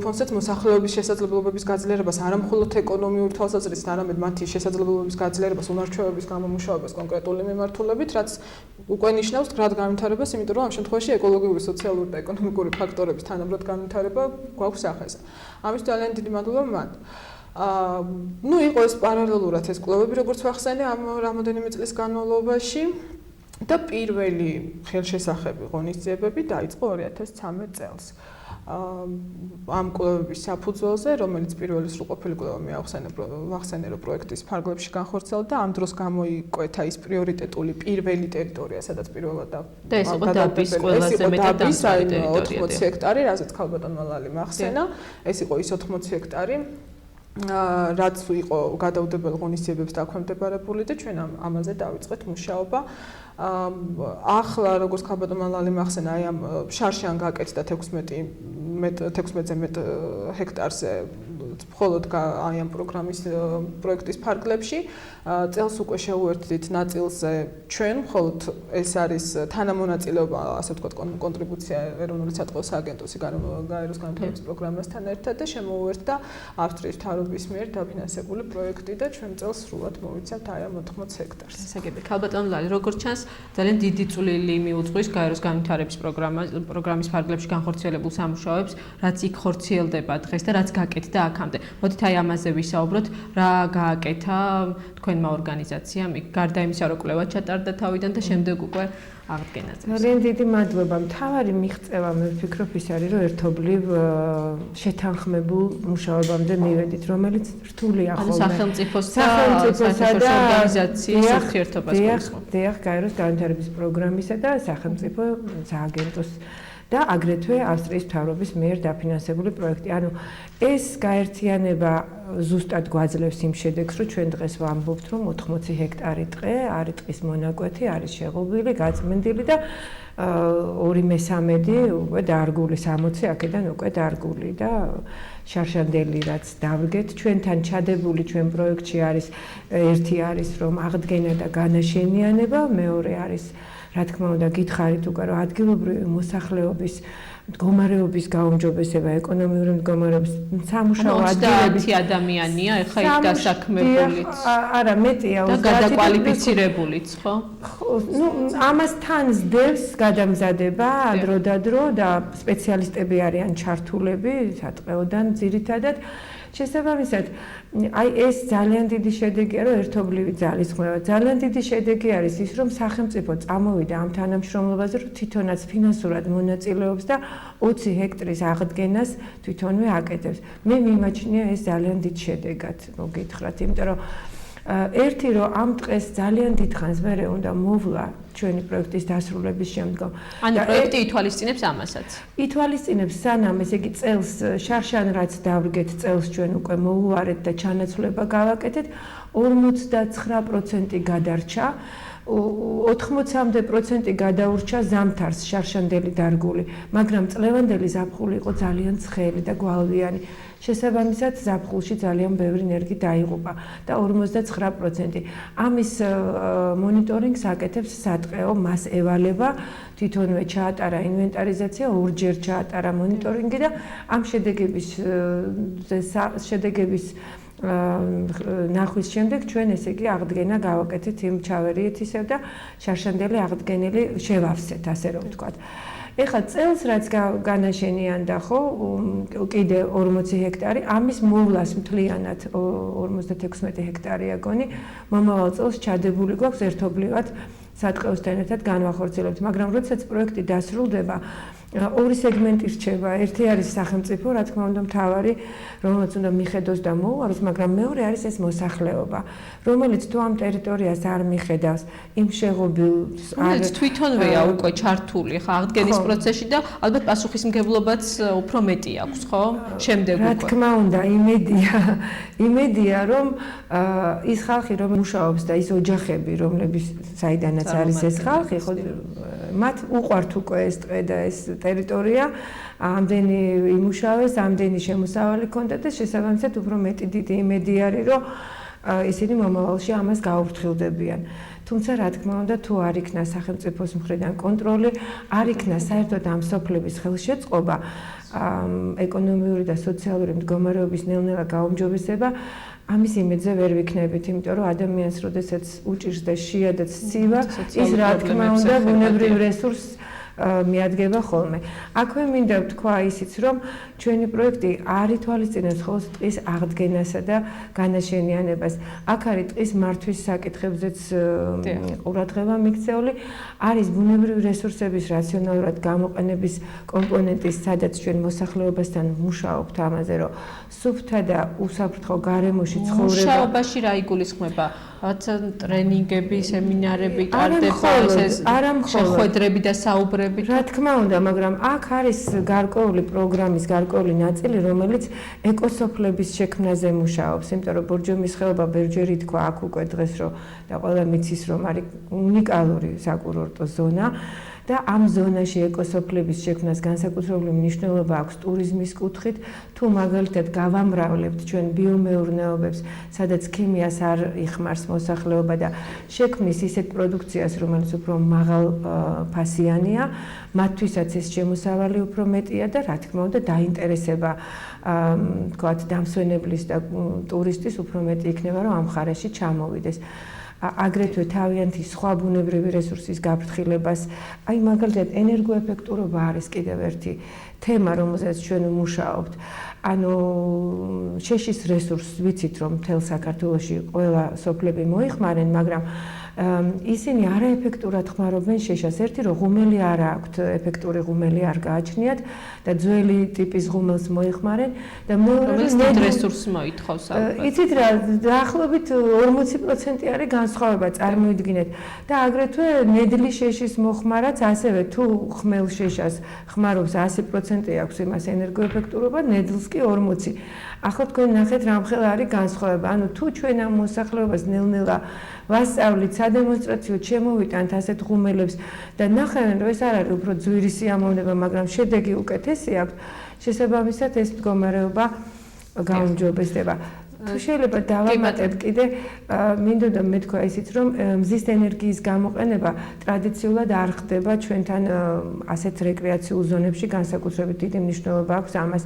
ფონდსაც მოსახლეობის შესაძლებლობების გაძლიერებას, არა მხოლოდ ეკონომიური თვალსაზრისით, არამედ მათი შესაძლებლობების გაძლიერებას, უნარჩვევების გამომუშავებას კონკრეტული მიმართულებით, რაც უკვე ნიშნავს მდგრად განვითარებას, იმიტომ რომ ამ შემთხვევაში ეკოლოგიური, სოციალური და ეკონომიკური ფაქტორების თანაბრად განვითარება გვაქვს სახეზე. ამის ძალიან დიდი მადლობა მათ. იყო ეს პარალელურად ეს კვლევები, როგორც ვახსენე, ამ რამოდენიმე წლის განმავლობაში. და პირველი ხელშესახები ღონისძიებები დაიწყო 2013 წელს. ამ კვლევების საფუძველზე, რომელიც პირველი სრულყოფილი კვლევა მივახსენე, რომ პროექტის ფარგლებში განხორციელდა, ამ დროს გამოიკვეთა ის პრიორიტეტული პირველი ტერიტორია, სადაც პირველად ეს იყო დაბის ყველაზე მეტად დამწვარი ტერიტორია. 80 ჰექტარი, რაზეც ქალბატონმა ლალი მახსენა, ეს იყო ის 80 ჰექტარი, რაც იყო გადაუდებელი ღონისძიებებს დაქვემდებარებული და ჩვენ ამაზე დავიწყეთ მუშაობა. ახლა როგორც ქალბატონმა ლალი მახსენა, აი ამ შარშან გაკეთდა 16-ზე მეტ ჰექტარზე მხოლოდ აი ამ პროგრამის პროექტის ფარგლებში. წელს უკვე შევუერთდით ნაწილზე ჩვენ, მხოლოდ ეს არის თანამონაწილეობა, ასე ვთქვათ, კონტრიბუცია ეროვნული სატყეო სააგენტოსი გაეროს განვითარების პროგრამასთან ერთად და შემოუერთდა ავსტრიის მთავრობის მიერ დაფინანსებული პროექტი და ჩვენ წელს სრულად მოვიცავთ აი ამ 80 ჰექტარს. გასაგები. ქალბატონო ლალი, როგორც ჩანს, ძალიან დიდი წვლილი მიუძღვის გაეროს განვითარების პროგრამის ფარგლებში განხორციელებულ სამუშაოებს, რაც იქ ხორციელდება დღეს და რაც გაკეთდა აქამდე. მოდით აი ამაზე ვისაუბროთ, რა გააკეთა თქვენმა ორგანიზაციამ, იქ გარდა იმისა, რომ კვლევა ჩატარდა თავიდან და შემდეგ უკვე აღდგენაზე. ძალიან დიდი მადლობა. მთავარი მიღწევა მე ვფიქრობ ის არის, რომ ერთობლივ შეთანხმებულ მუშაობამდე მივედით, რომელიც რთულია ხოლმე. ანუ სახელმწიფოსა და ორგანიზაციის ურთიერთობას გულისხმობ. დიახ, გაეროს განვითარების პროგრამისა და სახელმწიფო სააგენტოს და აგრეთვე ავსტრიის მთავრობის მიერ დაფინანსებული პროექტი. ანუ ეს გაერთიანება ზუსტად გვაძლევს იმ შედეგს, რომ ჩვენ დღეს ვამბობთ, რომ 80 ჰექტარი ტყე არის ტყის მონაკვეთი, არის შეღობილი, გაწმენდილი და 2/3 უკვე დარგული, 60 აქედან უკვე დარგული და შარშანდელი რაც დავდგეთ ჩვენთან ჩადებული ჩვენ პროექტში არის ერთი არის რომ აღდგენა და განაშენიანება, მეორე არის რა თქმა უნდა გითხარით უკვე რომ ადგილობრივი მოსახლეობის მდგომარეობის გაუმჯობესება, ეკონომიური მდგომარეობის სამუშაო ადგილების 30 ადამიანია ეხა იქ დასაქმებულიც. არა, მეტია 30 და გადაკვალიფიცირებულიც, ხო? ნუ ამასთან ზდევს გადამზადება ადროდადრო და სპეციალისტები არიან ჩართულები სატყეოდან ძირითადად. შესაბამისად, აი ეს ძალიან დიდი შედეგია, რომ ერთობლივი ძალისხმევა. ძალიან დიდი შედეგი არის ის, რომ სახელმწიფო წამოვიდა ამ თანამშრომლობაზე, რომ თვითონაც ფინანსურად მონაწილეობს და 20 ჰექტრის აღდგენას თვითონვე აკეთებს. მე მიმაჩნია ეს ძალიან დიდ შედეგად, მოგითხრათ, იმიტომ რომ ერთი რომ ამ ტყეს ძალიან დიდხანს მერე უნდა მოვლა ჩვენი პროექტის დასრულების შემდგომ. ანუ პროექტი ითვალისწინებს ამასაც. ითვალისწინებს სანამ ესე იგი წელს შარშან რაც დავდგეთ წელს ჩვენ უკვე მოუვარეთ და ჩანაცვლება გავაკეთეთ 59% გადარჩა 80% გადაურჩა ზამთარს შარშანდელი დარგული, მაგრამ წლევანდელი ზაფხული იყო ძალიან ცხელი და გვალვიანი. შესაბამისად ზაფხულში ძალიან ბევრი ნერგი დაიღუპა და 59%. ამის მონიტორინგს აკეთებს სატყეო, მას ევალება, თვითონვე ჩაატარა ინვენტარიზაცია, ორჯერ ჩაატარა მონიტორინგი და ამ შედეგების ნახვის შემდეგ ჩვენ ესე იგი აღდგენა გავაკეთეთ იმ ჩავერიეთ ისევ და შარშანდელი აღდგენილი შევავსეთ, ასე რომ ვთქვათ. ეხლა წელს რაც განაშენიანდა ხო კიდე 40 ჰექტარი, ამის მოვლას მთლიანად 56 ჰექტარია გონი, მომავალ წელს ჩადებული გვაქვს ერთობლივად სატყეოსთან ერთად განვახორციელებთ, მაგრამ როდესაც პროექტი დასრულდება, ორი სეგმენტი რჩება. ერთი არის სახელმწიფო, რა თქმა უნდა, მთავარი, რომელიც უნდა მიხედოს და მოუაროს, მაგრამ მეორე არის ეს მოსახლეობა, რომელიც თუ ამ ტერიტორიას არ მიხედავს, იმ შეღობილს არის თვითონვეა უკვე ჩართული ხა აღდგენის პროცესში და ალბათ პასუხისმგებლობაც უფრო მეტი აქვს, ხო? შემდეგ უკვე. რა თქმა უნდა, იმედია, რომ ის ხალხი, რომ მუშაობს და ის ოჯახები, რომლების საიდანაც არის ეს ხალხი, ხო, მათ უყვართ უკვე ეს ტყე და ეს ტერიტორია, ამდენი იმუშავეს, ამდენი შემოსავალი ჰქონდათ და შესაბამისად უფრო მეტი დიდი იმედი არის, რომ ისინი მომავალში ამას გაუფრთხილდებიან. თუმცა რა თქმა უნდა, თუ არ იქნა სახელმწიფოს მხრიდან კონტროლი, არ იქნა საერთოდ ამ სოფლების ხელშეწყობა, ეკონომიური და სოციალური მდგომარეობის ნელ-ნელა გაუმჯობესება, ამის იმედზე ვერ ვიქნებით, იმიტომ რომ ადამიანს როდესაც უჭირს და შეადაც სცივა, ის რა თქმა უნდა ბუნებრივ რესურსს მიადგება ხოლმე. აქვე მინდა ვთქვა ისიც, რომ ჩვენი პროექტი არ ითვალისწინებს მხოლოდ ტყის აღდგენასა და განაშენიანებას. აქ არის ტყის მართვის საკითხებზეც ყურადღება მიქცეული, არის ბუნებრივი რესურსების რაციონალურად გამოყენების კომპონენტი, სადაც ჩვენ მოსახლეობასთან ვმუშაობთ ამაზე, რომ სუფთა და უსაფრთხო გარემოში ცხოვრება. მუშაობაში რა იგულისხმება? რაცა ტრენინგები, სემინარები ტარდება, შეხვედრები და საუბრები. რა თქმა უნდა, მაგრამ აქ არის გარკვეული პროგრამის გარკვეული ნაწილი, რომელიც ეკოსოფლების შექმნაზე მუშაობს, იმიტომ რომ ბორჯომის ხეობა ბევრჯერ ითქვა აქ უკვე დღეს, რომ და ყველა მიცის, რომ არის უნიკალური საკურორტო ზონა. და ამ ზონაში ეკოსოფლების შექმნას განსაკუთრებული მნიშვნელობა აქვს ტურიზმის კუთხით, თუ მაგალითად გავამრავლებთ ჩვენ ბიომეურნეობებს, სადაც ქიმიას არ იხმარს მოსახლეობა და შექმნის ისეთ პროდუქციას, რომელიც უფრო მაღალ ფასიანია, მათთვისაც ეს შემოსავალი უფრო მეტია და რა თქმა უნდა დაინტერესება თქვათ დამსვენებლის და ტურისტის უფრო მეტი იქნება, რომ ამ მხარეში ჩამოვიდეს. აგრეთვე თავიანთი სხვა ბუნებრივი რესურსის გაფრთხილებას, აი მაგალითად ენერგოეფექტურობა არის კიდევ ერთი თემა, რომელზეც ჩვენ ვმუშაობთ. ანუ შეშის რესურსს ვიცით, რომ მთელ საქართველოში ყველა სოფლები მოიხმარენ, მაგრამ ისინი არაეფექტურად ხმარობენ შეშას. ერთი რომ ღუმელი არ აქვთ, ეფექტური ღუმელი არ გააჩნიათ და ძველი ტიპის ღუმელს მოიხმარენ და მეორე რესურსს მოითხოვს. იცით რა, დაახლოებით 40% არის განსხვავება, წარმოიდგინეთ. და აგრეთვე ნედლი შეშის მოხმარაც ასევე თუ ხმელ შეშას ხმარობს 100% აქვს იმას ენერგოეფექტურობა, ნედლს კი 40%. ახლა თქვენ ნახეთ რამხელა არის განსხვავება. ანუ თუ ჩვენ ამ მოსახლეობას ნელ-ნელა ვასწავლით, სადემონსტრაციოდ შემოვიტანთ ასეთ ღუმელებს და ნახავენ, რომ ეს არ არის უფრო ძვირი სიამოვნება, მაგრამ შედეგი უკეთესი აქვს, შესაბამისად ეს მდგომარეობა გაუმჯობესდება. თუ შეიძლება დავამატებ კიდე, მინდოდა მეთქვა ისიც, რომ მზის ენერგიის გამოყენება ტრადიციულად არ ხდება ჩვენთან ასეთ რეკრეაციულ ზონებში, განსაკუთრებით დიდი მნიშვნელობა აქვს ამას.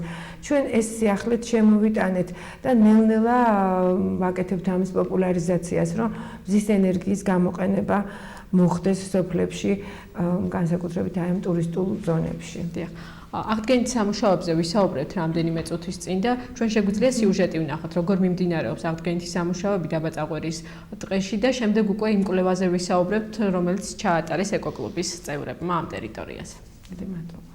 ჩვენ ეს სიახლეთ შემოვიტანეთ და ნელ-ნელა ვაკეთებთ ამის პოპულარიზაციას, რომ მზის ენერგიის გამოყენება მოხდეს სოფლებში, განსაკუთრებით აი ამ ტურისტულ ზონებში. დიახ. აღდგენით სამუშაოებზე ვისაუბრებთ რამდენიმე წუთის წინ და ჩვენ შეგვიძლია სიუჟეტი ვნახოთ, როგორ მიმდინარეობს აღდგენითი სამუშაოები დაბაწაღვერის ტყეში და შემდეგ უკვე იმ კვლევაზე ვისაუბრებთ, რომელიც ჩაატარეს ეკოკლუბის წევრებმა ამ ტერიტორიაზე. დიდი მადლობა.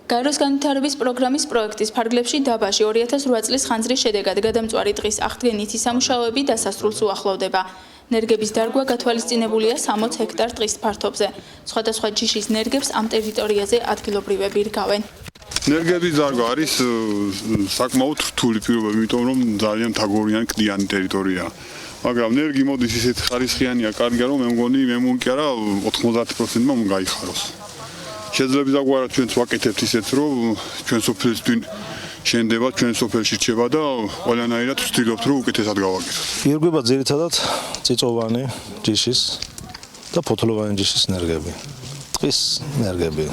გაეროს განვითარების პროგრამის პროექტის ფარგლებში დაბაში 2008 წლის ხანძრის შედეგად გადამწვარი ტყის აღდგენითი სამუშაოები დასასრულს უახლოვდება. ნერგების დარგვა გათვალისწინებულია 60 ჰექტარ ტყის ფართობზე. სხვადასხვა ჯიშის ნერგებს ამ ტერიტორიაზე ადგილობრივები რგავენ. ნერგების დარგვა არის საკმაოდ რთული პირობა, იმიტომ რომ ძალიან თაგორიანი კლდიანი ტერიტორიაა. მაგრამ ნერგი მოდის ისეთ ხარისხიანია, კარგია, რომ მე მგონი კი არა 90%-მა უნდა გაიხაროს. შეიძლება დაგვარად ჩვენც ვაკეთებთ ისეთ, რომ ჩვენ სოფლისთვინ შენდება, ჩვენ სოფელში რჩება და ყველანაირად ვცდილობთ, რომ უკეთესად გავაკეთოთ. ირგვება ძირითადად წიწოვანი ჯიშის და ფოთლოვანი ჯიშის ნერგები. ტყის ნერგები.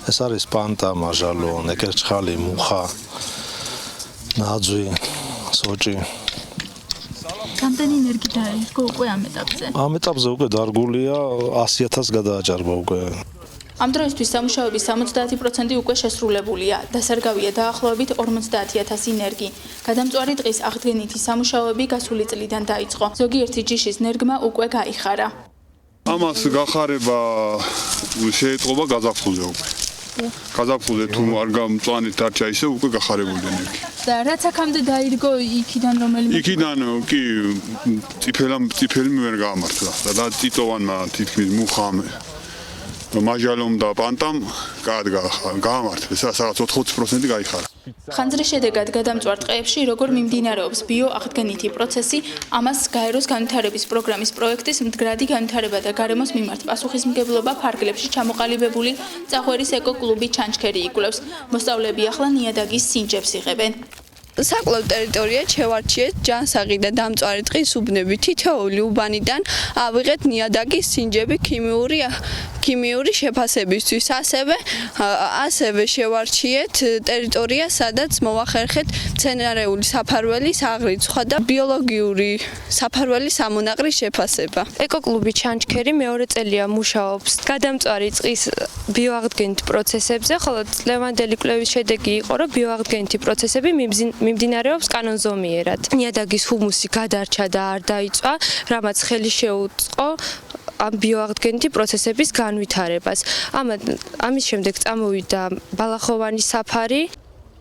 ეს არის პანტა, მაჟალო, ნეკერჩხალი, მუხა, ნაძვი, სოჭი. რამდენი ნერგი დაერგო უკვე ამ ეტაპზე? ამ ეტაპზე უკვე დარგულია 100.000 გადააჭარბა უკვე. ამ დროისთვის სამუშაოების 70% უკვე შესრულებულია. დასარგავია დაახლოებით 50.000 ნერგი. გადამწვარი ტყის აღდგენითი სამუშაოები გასული წლიდან დაიწყო. ზოგიერთი ჯიშის ნერგმა უკვე გაიხარა. ამას გახარება შეეწყობა გაზაფხულზე უკვე. გაზაფხულზე თუ არ გამწვანეთ დარჩა ისე უკვე გახარებულია ნერგი. და რაც აქამდე დაირგო იქიდან რომელიმე? იქიდან კი წიფელი ვერ გაამართლა და წიწოვანმა თითქმის მუხამ მაჟალომ და პანტამ გაამართლეს, სადაც 80% გაიხარა. ხანძრის შედეგად გადამწვარ ტყეებში როგორ მიმდინარეობს ბიოაღდგენითი პროცესი, ამას გაეროს განვითარების პროგრამის პროექტის მდგრადი განვითარება და გარემოს მიმართ პასუხისმგებლობა ფარგლებში ჩამოყალიბებული წაღვერის ეკოკლუბი ჩანჩქერი იკვლევს. მოსწავლეები ახლა ნიადაგის სინჯებს იღებენ. საკვლევ ტერიტორია შევარჩიეთ ჯანსაღი და დამწვარი ტყის უბნები. თითოეული უბანიდან ავიღეთ ნიადაგის სინჯები ქიმიური შეფასებისთვის. ასევე შევარჩიეთ ტერიტორია, სადაც მოვახერხეთ მცენარეული საფარველის აღრიცხვა და ბიოლოგიური საფარველის ამონაყრის შეფასება. ეკოკლუბი ჩანჩქერი მეორე წელია მუშაობს გადამწვარი ტყის ბიოაღდგენით პროცესებზე, ხოლო წლევანდელი კვლევის შედეგი იყო, რომ ბიოაღდგენითი პროცესები მიმდინარეობს კანონზომიერად. ნიადაგის ჰუმუსი გადარჩა და არ დაიწვა, რამაც ხელი შეუწყო ამ ბიოაღდგენითი პროცესების განვითარებას. ამის შემდეგ წამოვიდა ბალახოვანი საფარი.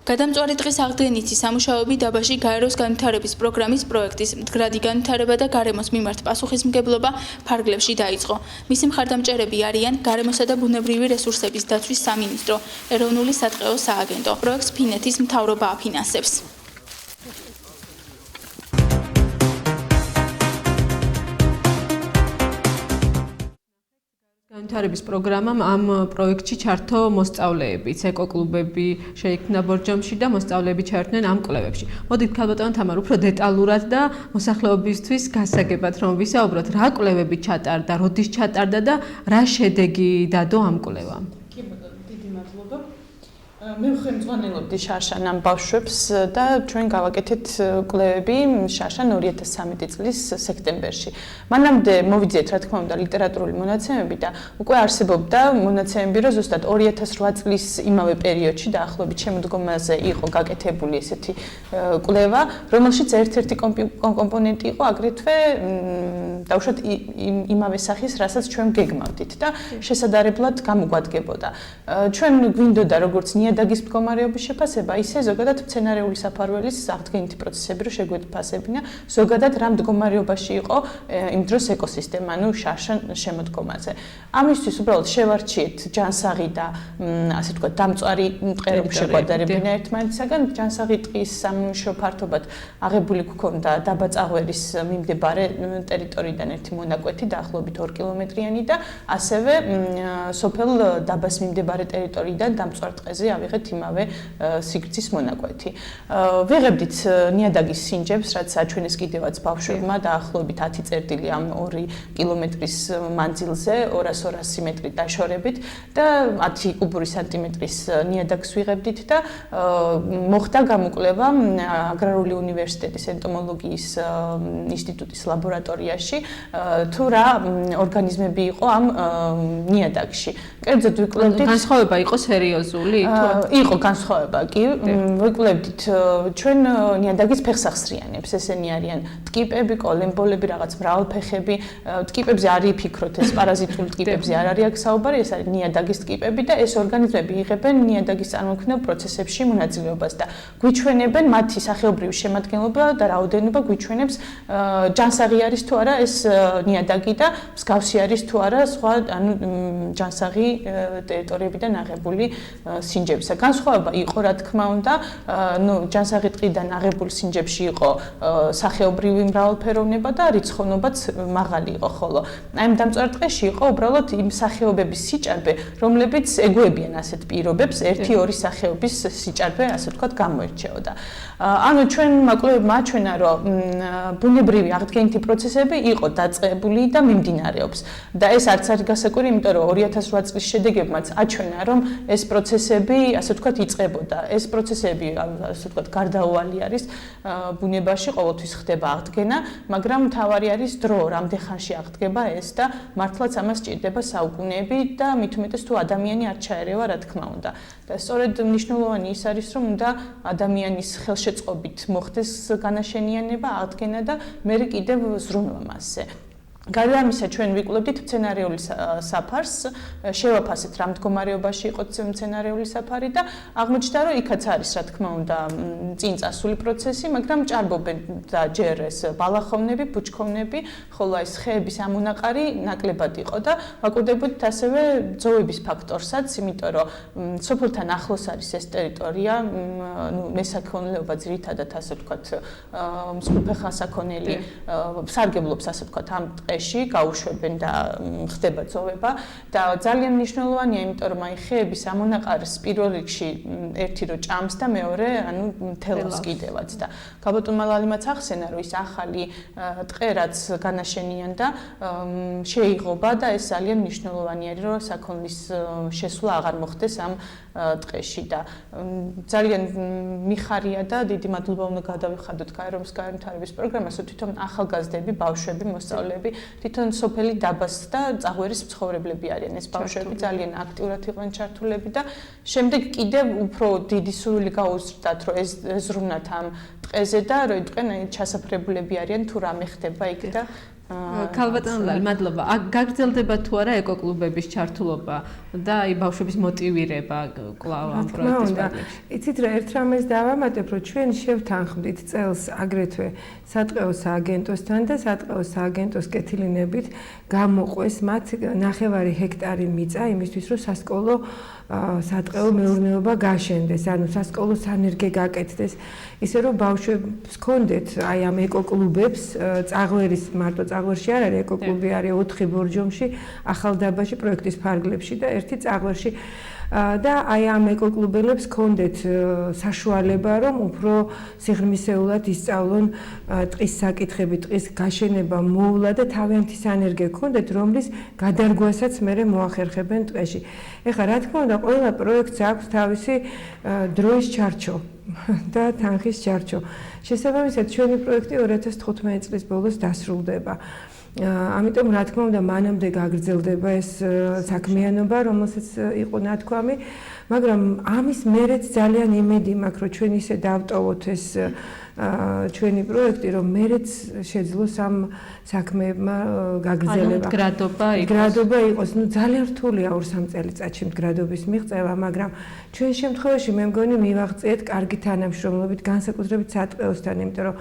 გადამწვარი ტყის აღდგენითი სამუშაოები დაბაში გაეროს განვითარების პროგრამის პროექტის მდგრადი განვითარება და გარემოს მიმართ პასუხისმგებლობა ფარგლებში დაიწყო. მისი მხარდამჭერები არიან გარემოსა და ბუნებრივი რესურსების დაცვის სამინისტრო, ეროვნული სატყეო სააგენტო. პროექტს ფინეთის მთავრობა აფინანსებს. განვითარების პროგრამამ ამ პროექტში ჩართო მოსწავლეებიც, ეკოკლუბები შეიქმნა ბორჯომში და მოსწავლეები ჩაერთნენ ამ კვლევებში. მოდით ქალბატონ თამარ, უფრო დეტალურად და მოსახლეობისთვის გასაგებად რომ ვისაუბროთ, რა კვლევები ჩატარდა, როდის ჩატარდა და რა შედეგი დადო ამ კვლევამ? კი ბატონო, დიდი მადლობა. მე ვხელმძღვანელობდი შარშან ამ ბავშვებს და ჩვენ გავაკეთეთ კვლევები შარშან 2013 წლის სექტემბერში. მანამდე მოვიძიეთ, რა თქმა უნდა, ლიტერატურული მონაცემები და უკვე არსებობდა მონაცემები, რომ ზუსტად 2008 წლის იმავე პერიოდში დაახლოებით შემოდგომაზე იყო გაკეთებული ესეთი კვლევა, რომელშიც ერთ-ერთი კომპონენტი იყო აგრეთვე დაუშვათ იმავე სახის, რასაც ჩვენ გეგმავდით და შესაძლებლად გამოგვადგებოდა. ჩვენ გვინდოდა როგორც ნიადაგის მდგომარეობის შეფასება, ისე ზოგადად მცენარეული საფარველის აღდგენითი პროცესები რო შეგვეფასებინა, ზოგადად რა მდგომარეობაში იყო იმ დროს ეკოსისტემა, ანუ შარშან შემოდგომაზე. ამისთვის უბრალოდ შევარჩიეთ ჯანსაღი და ასე ვთქვათ, დამწვარი ტყე რომ შეგვადარებინა ერთმანეთისაგან, ჯანსაღი ტყის სამუშაო ფართობად აღებული გქონდა დაბა წაღვერის მიმდებარე ტერიტორიიდან ერთი მონაკვეთი დაახლოებით 2 კილომეტრიანი და ასევე სოფელ დაბას მიმდებარე ტერიტორიიდან დამწვარ ტყეზე ავიღეთ იმავე სიგრძის მონაკვეთი. ვიღებდით ნიადაგის სინჯებს, რაც აჩვენეს კიდევაც ბავშვებმა დაახლოებით 10 წერტილი ამ 2 კილომეტრის მანძილზე 200-200 მეტრი დაშორებით და 10 კუბური სანტიმეტრის ნიადაგს ვიღებდით და მოხდა გამოკვლევა აგრარული უნივერსიტეტის ენტომოლოგიის ინსტიტუტის ლაბორატორიაში თუ რა ორგანიზმები იყო ამ ნიადაგში. კერძოდ ვიკვლევდით განსხვავება იყო სერიოზული? იყო განსხვავება, კი. ვიკვლევდით ჩვენ ნიადაგის ფეხსახსრიანებს, ესენი არიან ტკიპები, კოლემბოლები, რაღაც მრავალფეხები. ტკიპებზე არ იფიქროთ, ეს პარაზიტული ტკიპებზე არ არის აქ საუბარი, ეს არის ნიადაგის ტკიპები და ეს ორგანიზმები იღებენ ნიადაგის წარმოქმნილ პროცესებში მონაწილეობას და გვიჩვენებენ მათი სახეობრივი შემადგენლობა და რაოდენობა გვიჩვენებს ჯანსაღი არის თუ არა ეს ნიადაგი და მსგავსი არის თუ არა სხვა ანუ ჯანსაღი ტერიტორიებიდან აღებული სინჯებისა. განსხვავება იყო, რა თქმა უნდა, ჯანსაღი ტყიდან აღებულ სინჯებში იყო სახეობრივი მრავალფეროვნება და რიცხოვნობაც მაღალი იყო, ხოლო აი ამ დამწვარ ტყეში იყო უბრალოდ იმ სახეობების სიჭარბე, რომლებიც ეგუებიან ასეთ პირობებს, 1-2 სახეობის სიჭარბე, ასე ვთქვათ, გამოირჩეოდა. ანუ ჩვენ მოკვლევებმა აჩვენა, რომ ბუნებრივი აღდგენითი პროცესები იყო დაწყებული და მიმდინარეობს. და ეს არც არის გასაკვირი, იმიტომ რომ 2008 წლის შედეგებმაც აჩვენა, რომ ეს პროცესები, ასე ვთქვათ, იწყებოდა. ეს პროცესები, ასე ვთქვათ, გარდაუვალი არის ბუნებაში, ყოველთვის ხდება აღდგენა, მაგრამ მთავარი არის დრო, რამდენ ხანში აღდგება ეს და მართლაც ამას სჭირდება საუკუნეები და მით უმეტეს თუ ადამიანი არ ჩაერევა, რა თქმა უნდა. და სწორედ მნიშვნელოვანი ის არის, რომ უნდა ადამიანის ხელშეწყობით მოხდეს განაშენიანება, აღდგენა და მე კიდევ ზრუნვა მასზე. გარდა ამისა, ჩვენ ვიკვლევდით მცენარეული საფარს, შევაფასეთ რა მდგომარეობაში იყო მცენარეული საფარი და აღმოჩნდა, რომ იქაც არის, რა თქმა უნდა, წინ წასული პროცესი, მაგრამ ჭარბობენ და ჯერ ეს ბალახოვნები, ბუჩქოვნები, ხოლო ეს ხეების ამონაყარი ნაკლებად იყო და ვაკვირდებოდით ასევე ძოვების ფაქტორსაც, იმიტომ რომ სოფელთან ახლოს არის ეს ტერიტორია, ნუ მესაქონლეობა ძირითადად ასე ვთქვათ, მსხვილფეხასაქონელი სარგებლობს ასე ვთქვათ ამ გაუშვებენ და ხდება ძოვება და ძალიან მნიშვნელოვანია, იმიტომ რომ აი ხეების ამონაყარს პირველ რიგში ერთი რო ჭამს და მეორე ანუ თელავს კიდევაც და გაბატონმა ლალიმაც ახსენა, რომ ის ახალი ტყე რაც განაშენიანდა შეიღობა და ეს ძალიან მნიშვნელოვანი არის, რომ საქონლის შესვლა აღარ მოხდეს ამ ტყეში და ძალიან მიხარია და დიდი მადლობა უნდა გადავიხადოთ გაეროს განვითარების პროგრამას, რომ თვითონ ახალგაზრდები, ბავშვები, მოსწავლეები თვითონ სოფელი დაბას და წაღვერის მცხოვრებლები არიან ეს ბავშვები ძალიან აქტიურად იყვნენ ჩართულები და შემდეგ კიდევ უფრო დიდი სურვილი გაუზრდათ რომ ეს ზრუნათ ამ ტყეზე და რომ იყვნენ ჩასაფრებულები არიან თუ რამე ხდება იქ და ქალბატონ ლალი, მადლობა. გაგრძელდება თუ არა ეკოკლუბების ჩართულობა და აი ბავშვების მოტივირება კვლავ ამ პროექტის პარალელში? იცით რა, ერთ რამეს დავამატებ, რომ ჩვენ შევთანხმდით წელს აგრეთვე სატყეო სააგენტოსთან და სატყეო სააგენტოს კეთილინებით გამოყვეს მათ 9 ჰექტარი მიწა იმისთვის, რომ სასკოლო სატყეო მეურნეობა გაშენდეს, ანუ სასკოლო სანერგე გაკეთდეს, ისე რომ ბავშვებს ჰქონდეთ აი ამ ეკოკლუბებს, წაღვერის მარტო წაღვერში არ არის ეკოკლუბი, არის 4 ბორჯომში, ახალდაბაში, პროექტის ფარგლებში და 1 წაღვერში და აი ამ ეკოკლუბელებს ჰქონდეთ საშუალება, რომ უფრო სიღრმისეულად ისწავლონ ტყის საკითხები, ტყის გაშენება, მოვლა და თავიანთი სანერგე ჰქონდეთ, რომლის გადარგვასაც მერე მოახერხებენ ტყეში. ეხლა რა თქმა უნდა, ყველა პროექტს აქვს თავისი დროის ჩარჩო და თანხის ჩარჩო. შესაბამისად, ჩვენი პროექტი 2015 წლის ბოლოს დასრულდება. ამიტომ რა თქმა უნდა, მანამდე გაგრძელდება ეს საქმიანობა, რომელსაც იყო ნათქვამი, მაგრამ ამის მერეც ძალიან იმედი მაქვს, რომ ჩვენ ისე დავტოვოთ ეს ჩვენი პროექტი, რომ მერეც შეძლოს ამ საქმეებმა გაგრძელება. მდგრადობა იყოს. ნუ ძალიან რთულია 2-3 წელიწადში მდგრადობის მიღწევა, მაგრამ ჩვენ შემთხვევაში მე მგონი მივაღწიეთ კარგი თანამშრომლობით, განსაკუთრებით სატყეოსთან, იმიტომ რომ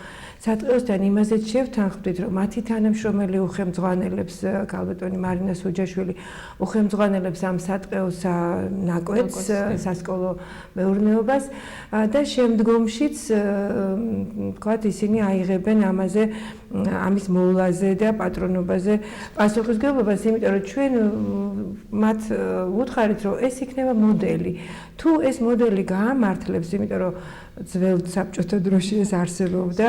სატყეოსთან იმაზეც შევთანხმდით, რომ მათი თანამშრომელი უხემძღვანელებს, ქალბატონი მარინა სუჯაშვილი უხემძღვანელებს ამ სატყეოს ნაკვეთს, სასკოლო მეურნეობას და შემდგომშიც ვთქვათ, ისინი აიღებენ ამაზე, ამის მოვლაზე და პატრონობაზე პასუხისმგებლობას, იმიტომ რომ ჩვენ მათ ვუთხარით, რომ ეს იქნება მოდელი. თუ ეს მოდელი გაამართლებს, იმიტომ რომ ძველ საბჭოთა დროში ეს არსებობდა,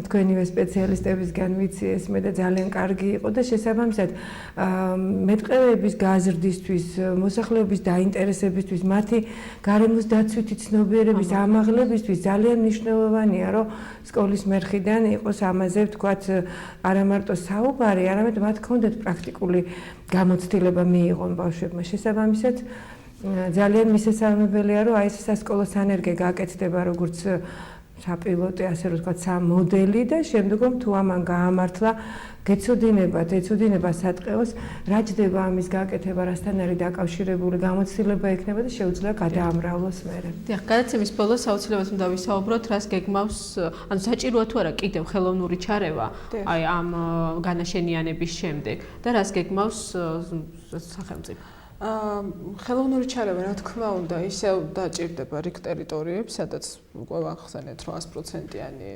თქვენივე სპეციალისტებისგან ვიცი ეს მე და ძალიან კარგი იყო და შესაბამისად მეტყევების გაზრდისთვის, მოსახლეობის დაინტერესებისთვის, მათი გარემოს დაცვითი ცნობიერების ამაღლებისთვის ძალიან მნიშვნელოვანია, რომ სკოლის მერხიდან იყოს ამაზე, ვთქვათ, არა მარტო საუბარი, არამედ მათ ჰქონდეთ პრაქტიკული გამოცდილება მიიღონ ბავშვებმა. შესაბამისად ძალიან მისასალმებელია, რომ აი ეს სასკოლო სანერგე გაკეთდება როგორც საპილოტი, ასე რომ ვთქვათ, სამოდელი და შემდგომ თუ ამან გაამართლა, ეცოდინება სატყეოს, რა ჯდება ამის გაკეთება, რასთან არის დაკავშირებული გამოცდილება ექნება და შეუძლია გადაამრავლოს მერე. დიახ, გადაცემის ბოლოს აუცილებლად უნდა ვისაუბროთ, რას გეგმავს, ანუ საჭიროა თუ არა კიდევ ხელოვნური ჩარევა აი ამ განაშენიანების შემდეგ და რას გეგმავს სახელმწიფო? ხელოვნური ჩარევა, რა თქმა უნდა, ისევ დაჭირდება რიგ ტერიტორიებს, სადაც უკვე ვახსენეთ 100%-იანი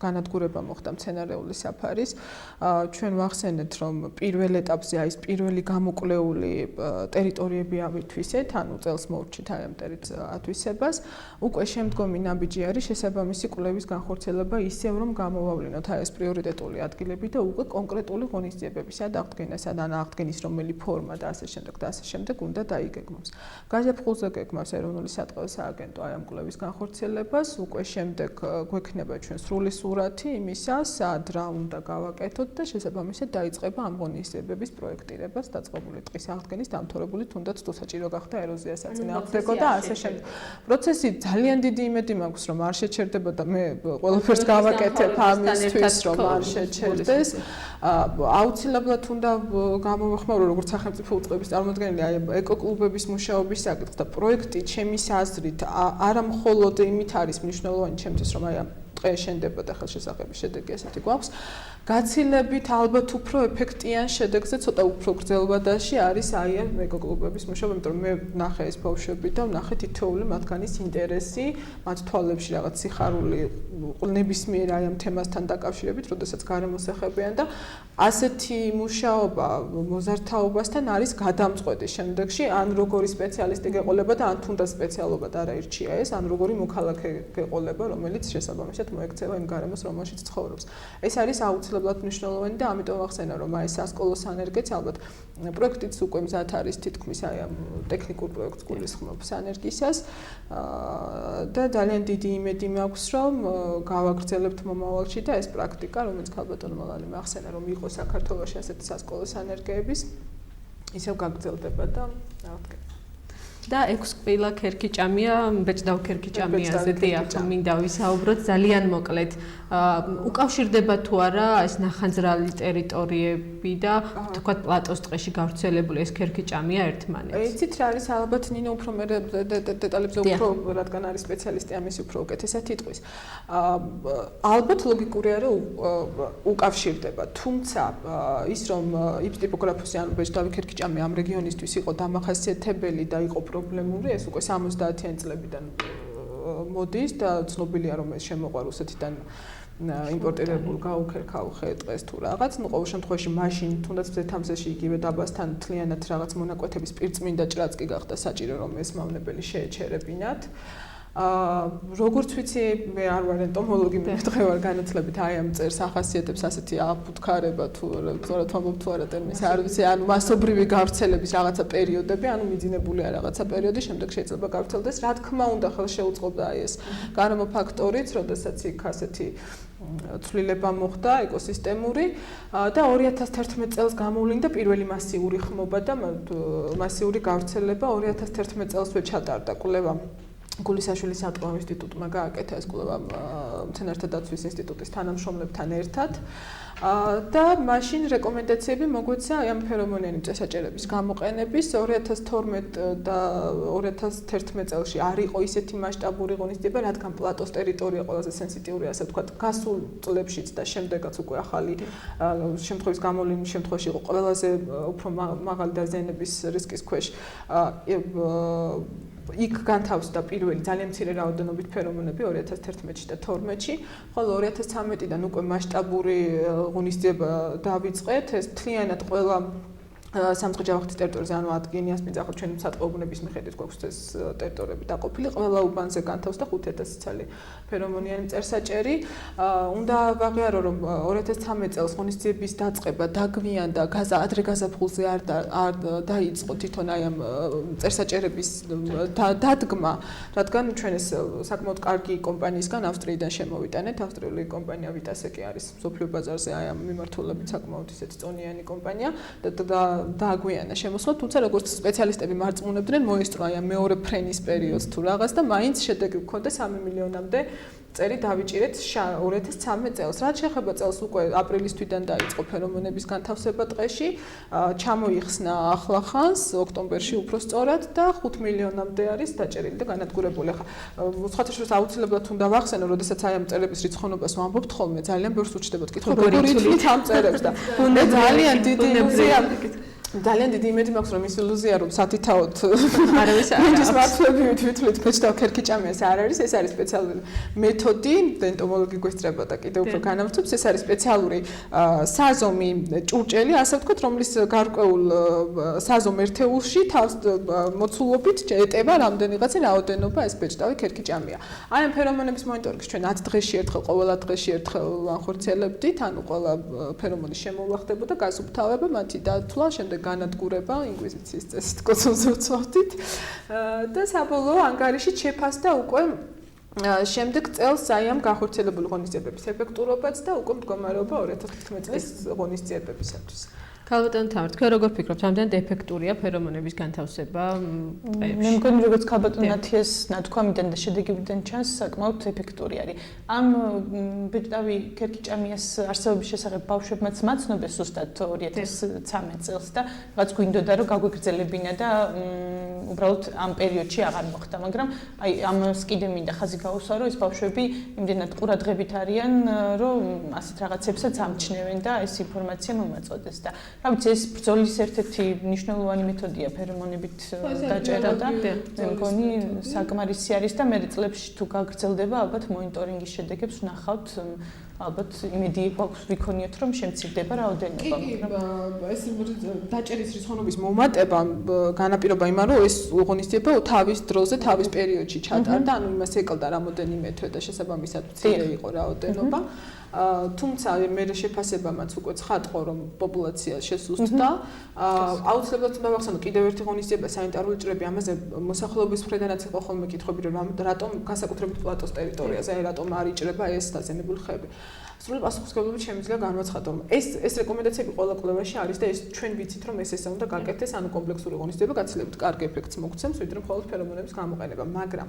განადგურება მოხდა მცენარეული საფარის. ჩვენ ვახსენეთ, რომ პირველ ეტაპზე აი ეს პირველი გამოკვლეული ტერიტორიები ავითვისეთ, ანუ წელს მოვრჩით აი ამ ათვისებას. უკვე შემდგომი ნაბიჯი არის შესაბამისი კვლევის განხორციელება ისევ, რომ გამოვავლინოთ აი ეს პრიორიტეტული ადგილები და უკვე კონკრეტული ღონისძიებებისა აღდგენასა და აღდგენის რომელი ფორმა და ასე შემდეგ და ასე შემდეგ უნდა დაიგეგმოს. გაზაფხულზე გეგმავს ეროვნული სატყეო სააგენტო აი ამ კვლევის განხორციელებას, უკვე შემდეგ გვექნება ჩვენ სრული სურათი იმისა, სად რა უნდა გავაკეთოთ და შესაბამისად დაიწყება ამ ღონისძიებების პროექტირებას, დაწყებული ტყის აღდგენის დამთავრებული თუნდაც თუ საჭირო გახდა ეროზია საწინააღმდეგო და ასე შემდეგ. პროცესი ძალიან დიდი იმედი მაქვს, რომ არ შეჩერდება და მე ყველაფერს გავაკეთებ ამისთვის, რომ არ შეჩერდეს. აუცილებლად უნდა გამოვეხმარო როგორც სახელმწიფო უწყების წარმოადგენელი აი ეკოკლუბების მუშაობის საკითხს და პროექტი ჩემის აზრით არა მხოლოდ იმით არის მნიშვნელოვანი ჩემთვის, რომ აი ამ ტყე შენდება და ხელშესახების შედეგი ესეთი გვაქვს. გაცილებით ალბათ უფრო ეფექტიან შედეგზე ცოტა უფრო გრძელ ვადაში არის აი ამ ეკოკლუბების მუშაობა, იმიტომ რომ მე ვნახე ეს ბავშვები და ვნახე თითოეული მათგანის ინტერესი, მათ თვალებში რაღაც სიხარული ნებისმიერ აი ამ თემასთან დაკავშირებით, როდესაც გარემოს ეხებიან და ასეთი მუშაობა მოზარდთაობასთან არის გადამწყვეტი შემდეგში, ან როგორი სპეციალისტი გეყოლება და ან თუნდაც სპეციალობად არ აირჩია ეს, ან როგორი მოქალაქე გეყოლება, რომელიც შესაბამისად მოექცევა იმ გარემოს, რომელშიც ცხოვრობს. ეს არის აუცილებლად მნიშვნელოვანი და ამიტომ ვახსენე, რომ აი სასკოლო სანერგეც ალბათ პროექტიც უკვე მზად არის თითქმის აი ამ ტექნიკურ პროექტს გულისხმობს სანერგისას და ძალიან დიდი იმედი მაქვს, რომ გავაგრძელებთ მომავალში და ეს პრაქტიკა, რომელიც ქალბატონმა მალალიმ ახსენა, რომ იყო საქართველოში ასეთი სასკოლო სანერგეების, ისევ გაგრძელდება და რა და 6 კბილა ქერქი ჭამია, ბეჭდავ ქერქი ჭამიაზე, დიახ, მინდა ვისაუბროთ ძალიან მოკლედ. უკავშირდება თუ არა ეს ნახანძრალი ტერიტორიები და თქვათ პლატოს ტყეში გავრცელებული ეს ქერქიჭამია ერთმანეთს. იცით რა არის ალბათ ნინო უფრო მე დეტალებზე უფრო რადგან არის სპეციალისტი ამის უფრო უკეთესად იტყვის. ალბათ ლოგიკურია რომ უკავშირდება, თუმცა ის რომ იპტიპოგრაფოსი ანუ ბეჭდავი ქერქიჭამი ამ რეგიონისთვის იყო დამახასიათებელი და იყო პრობლემური, ეს უკვე 70-იანი წლებიდან მოდის და ცნობილია რომ ეს შემოყვა რუსეთიდან იმპორტირებულ გაუქერქაუხე ტყეს თუ რაღაც, ну ყოველ შემთხვევაში მაშინ თუნდაც ზეთამზეში იგივე დაბასთან თლიანად რაღაც მონაკვეთების პირწმინდა ჭრაც კი გახდა საჭირო რომ ეს მავნებელი შეეჩერებინათ. როგორც ვიცი, მე არ ვარ ენტომოლოგი, მე დღე ვარ განათლებით აი ამ წერს ახასიათებს ასეთი აფუთხარება თუ სწორად ვამბობ თუ არა ტერმინს, არ ვიცი, ანუ მასობრივი გავრცელების რაღაცა პერიოდები, ანუ მიძინებულია რაღაცა პერიოდი, შემდეგ შეიძლება გავრცელდეს. რა თქმა უნდა, ხელშეუწყობდა აი ეს გარემო ფაქტორიც, როდესაც იქ ასეთი ცვლილება მოხდა ეკოსისტემური და 2011 წელს გამოვლინდა პირველი მასიური ხმობა და მასიური გავრცელება 2011 წელსვე ჩატარდა კვლევა გულისაშვილის საწყო ინსტიტუტმა გააკეთა ეს კვლევა მცენარეთა დაცვის ინსტიტუტის თანამშრომლებთან ერთად და მაშინ რეკომენდაციები მოგვეცა ამ ფერომონიანი მწესაჭერების გამოყენების 2012 და 2011 წელში არ იყო ისეთი მასშტაბური ღონისძიება, რადგან პლატოს ტერიტორია ყველაზე სენსიტიური, ასე ვთქვათ, გასულ წლებშიც და შემდეგაც უკვე ახალი შემთხვევის გამოვლინის შემთხვევაში იყო ყველაზე უფრო მაღალი დაზიანების რისკის ქვეშ იქ განთავსდა პირველი ძალიან მცირე რაოდენობით ფერომონები 2011-ში და 2012-ში, ხოლო 2013-დან უკვე მასშტაბური ღონისძიება დავიწყეთ, ეს მთლიანად ყველა სამწყე-ჯავახეთის ტერიტორიაზე, ანუ ადგინიას მიწახო ჩვენი სატყეობნების მიხედვით გვაქვს ეს ტერიტორიები დაყოფილი, ყველა უბანზე განთავსდა 5000 ცალი ფერომონიანი მწერსაჭერი. უნდა ვაღიარო, რომ 2013 წელს ღონისძიების დაწყება დაგვიანდა, ადრე გაზაფხულზე არ დაიწყო თვითონ აი ამ მწერსაჭერების დადგმა, რადგან ჩვენ ეს საკმაოდ კარგი კომპანიისგან ავსტრიიდან შემოვიტანეთ, ავსტრიული კომპანია ვიტასეკი არის მსოფლიო ბაზარზე აი ამ მიმართულებით საკმაოდ ისეთი წონიანი კომპანია და დააგვიანა შემოსვლა, თუმცა როგორც სპეციალისტები მარწმუნებდნენ, მოესწრო აი ამ მეორე ფრენის პერიოდს თუ რაღაც და მაინც შედეგი გქონდა 3 მილიონამდე წერი დავიჭირეთ 2013 წელს. რაც შეეხება წელს უკვე აპრილის თვიდან დაიწყო ფერომონების განთავსება ტყეში, ჩამოიხსნა ახლახანს ოქტომბერში უფრო სწორად და 5 მილიონამდე არის დაჭერილი და განადგურებული. ახლა სხვათაშორის აუცილებლად უნდა ვახსენო, როდესაც აი ამ წერების რიცხოვნობას ვამბობთ ხოლმე, ძალიან ბევრს უჩნდებათ კითხვა, როგორ ითვლით ამ წერებს და უნდა ძალიან დიდი ილუზია ძალიან დიდი იმედი მაქვს რომ ის ილუზია რომ სათითაოდ არავის არ არის მართლები ვითვლით ბეჭდავ ქერქიჭამიას არ არის, ეს არის სპეციალური მეთოდი, ენტომოლოგი გვესწრება და კიდევ უფრო განავრცობს, ეს არის სპეციალური საზომი ჭურჭელი, ასე ვთქვათ, რომლის გარკვეულ საზომ ერთეულში თავს მოცულობით ეტება რამდენიღაცა რაოდენობა ეს ბეჭდავი ქერქიჭამია. აი ამ ფერომონების მონიტორინგს ჩვენ 10 დღეში ერთხელ, ყოველ 10 დღეში ერთხელ ვანხორციელებდით, ანუ ყველა ფერომონის შემოვლა ხდებოდა, გასუფთავება, მათი დათვლა, შემდეგ განადგურება, ინკვიზიციის წესით კოცონზე ვცვავდით და საბოლოო ანგარიშით შეფასდა უკვე შემდეგ წელს აი ამ გახორციელებული ღონისძიებების ეფექტურობაც და უკვე მდგომარეობა 2011 წლის ღონისძიებებისათვის. ქალბატონ თამარ, თქვენ როგორ ფიქრობთ, რამდენად ეფექტურია ფერომონების განთავსება ტყეებში? მე მგონი, როგორც ქალბატონ ნათიას ნათქვამიდან და შედეგებიდან ჩანს, საკმაოდ ეფექტური არის. ამ ბეჭდავი ქერქიჭამიას არსებობის შესახებ ბავშვებმაც მაცნობეს ზუსტად 2013 წელს და რაღაც გვინდოდა რომ გაგვეგრძელებინა და უბრალოდ ამ პერიოდში აღარ მოხდა, მაგრამ აი ამას კიდე მინდა ხაზი გაუსვა, რომ ეს ბავშვები იმდენად ყურადღებით არიან, რომ ასეთ რაღაცებსაც ამჩნევენ და ეს ინფორმაცია მომაწოდეს და რა ვიცი, ეს ბრძოლის ერთ-ერთი მნიშვნელოვანი მეთოდია ფერომონებით დაჭერა და მე მგონი საკმარისი არის და მე წლებში თუ გაგრძელდება, ალბათ მონიტორინგის შედეგებს ვნახავთ, ალბათ იმედი გვაქვს ვიქონიოთ, რომ შემცირდება რაოდენობა, მაგრამ ეს დაჭერის რიცხოვნობის მომატება განაპირობა იმან, რომ ეს ღონისძიება თავის დროზე, თავის პერიოდში ჩატარდა, ანუ იმას ეკლდა რამოდენიმე თვე და შესაბამისად მცირე იყო რაოდენობა. თუმცა მე შეფასებამაც უკვე ცხადყო, რომ პოპულაცია შესუსტდა. აუცილებლად უნდა ვახსენო კიდევ ერთი ღონისძიება სანიტარული ჭრები, ამაზე მოსახლეობის მხრიდანაც იყო ხოლმე კითხვები, რომ რატომ განსაკუთრებით პლატოს ტერიტორიაზე, რატომ არ იჭრება ეს დაზიანებული ხეები. სრული პასუხისმგებლობით შემიძლია განვაცხადო, რომ ეს რეკომენდაციები ყველა კვლევაში არის და ეს ჩვენ ვიცით, რომ ეს უნდა გაკეთდეს, ანუ კომპლექსური ღონისძიება გაცილებით კარგი ეფექტს მოგცემს, ვიდრე მხოლოდ ფერომონების გამოყენება, მაგრამ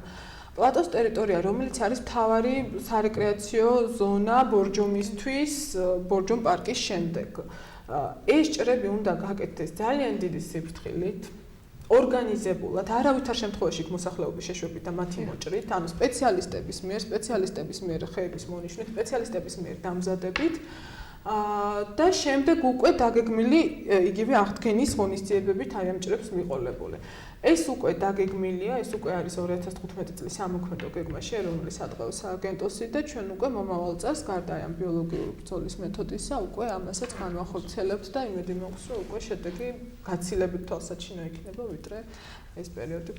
პლატოს ტერიტორია, რომელიც არის მთავარი სარეკრეაციო ზონა ბორჯომისთვის, ბორჯომ პარკის შემდეგ. ეს ჭრები უნდა გაკეთდეს ძალიან დიდი სიფრთხილით, ორგანიზებულად, არავითარ შემთხვევაში მოსახლეობის შეშვებით და მათი მოჭრით, ანუ სპეციალისტების მიერ ხეების მონიშნით, სპეციალისტების მიერ დამზადებით და შემდეგ უკვე დაგეგმილი იგივე აღდგენის ღონისძიებებით აი ამ ჭრებს მიყოლებული. ეს უკვე დაგეგმილია, ეს უკვე არის 2015 წლის სამოქმედო გეგმაში ეროვნული სადღეო სააგენტოსი და ჩვენ უკვე მომავალ წელს გარდა ამ ბიოლოგიური ბრძოლის მეთოდისა უკვე ამასაც განვახორციელებთ და იმედი მაქვს, რომ უკვე შედეგი გაცილებით თვალსაჩინო იქნება, ვიდრე ეს პერიოდი.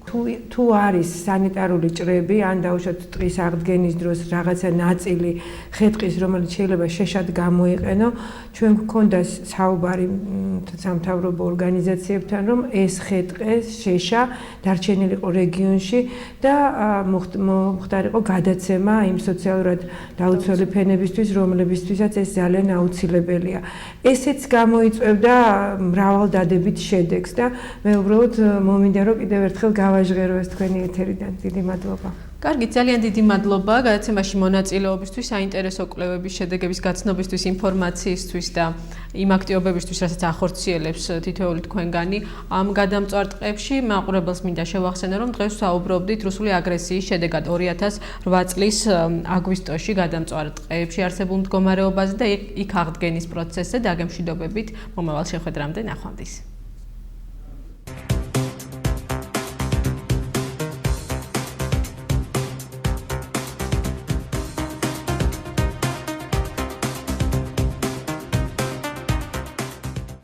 თუ არის სანიტარული ჭრები, ან დაუშვათ ტყის აღდგენის დროს რაღაცა ნაწილი ხე-ტყის, რომელიც შეიძლება შეშად გამოიყენო, ჩვენ გვქონდა საუბარი სამთავრობო ორგანიზაციებთან, რომ ეს ხე-ტყე შეშა დარჩენილიყო რეგიონში და მოხდარიყო გადაცემა იმ სოციალურად დაუცველი ფენებისთვის, რომლებისთვისაც ეს ძალიან აუცილებელია. ესეც გამოიწვევდა მრავალდადებით შედეგს და მე უბრალოდ მომინდა რომ კიდევ ერთხელ გავაჟღერო ეს თქვენი ეთერიდან. დიდი მადლობა. კარგი, ძალიან დიდი მადლობა გადაცემაში მონაწილეობისთვის, საინტერესო კვლევების შედეგების გაცნობისთვის, ინფორმაციისთვის და იმ აქტივობებისთვის, რასაც ახორციელებს თითოეული თქვენგანი ამ გადამწვარ ტყეებში. მაყურებელს მინდა შევახსენო, რომ დღეს საუბრობდით რუსული აგრესიის შედეგად 2008 წლის აგვისტოში გადამწვარ ტყეებში არსებულ მდგომარეობაზე და იქ აღდგენის პროცესზე დაგემშვიდობებით მომავალ შეხვედრამდე ნახვამდის.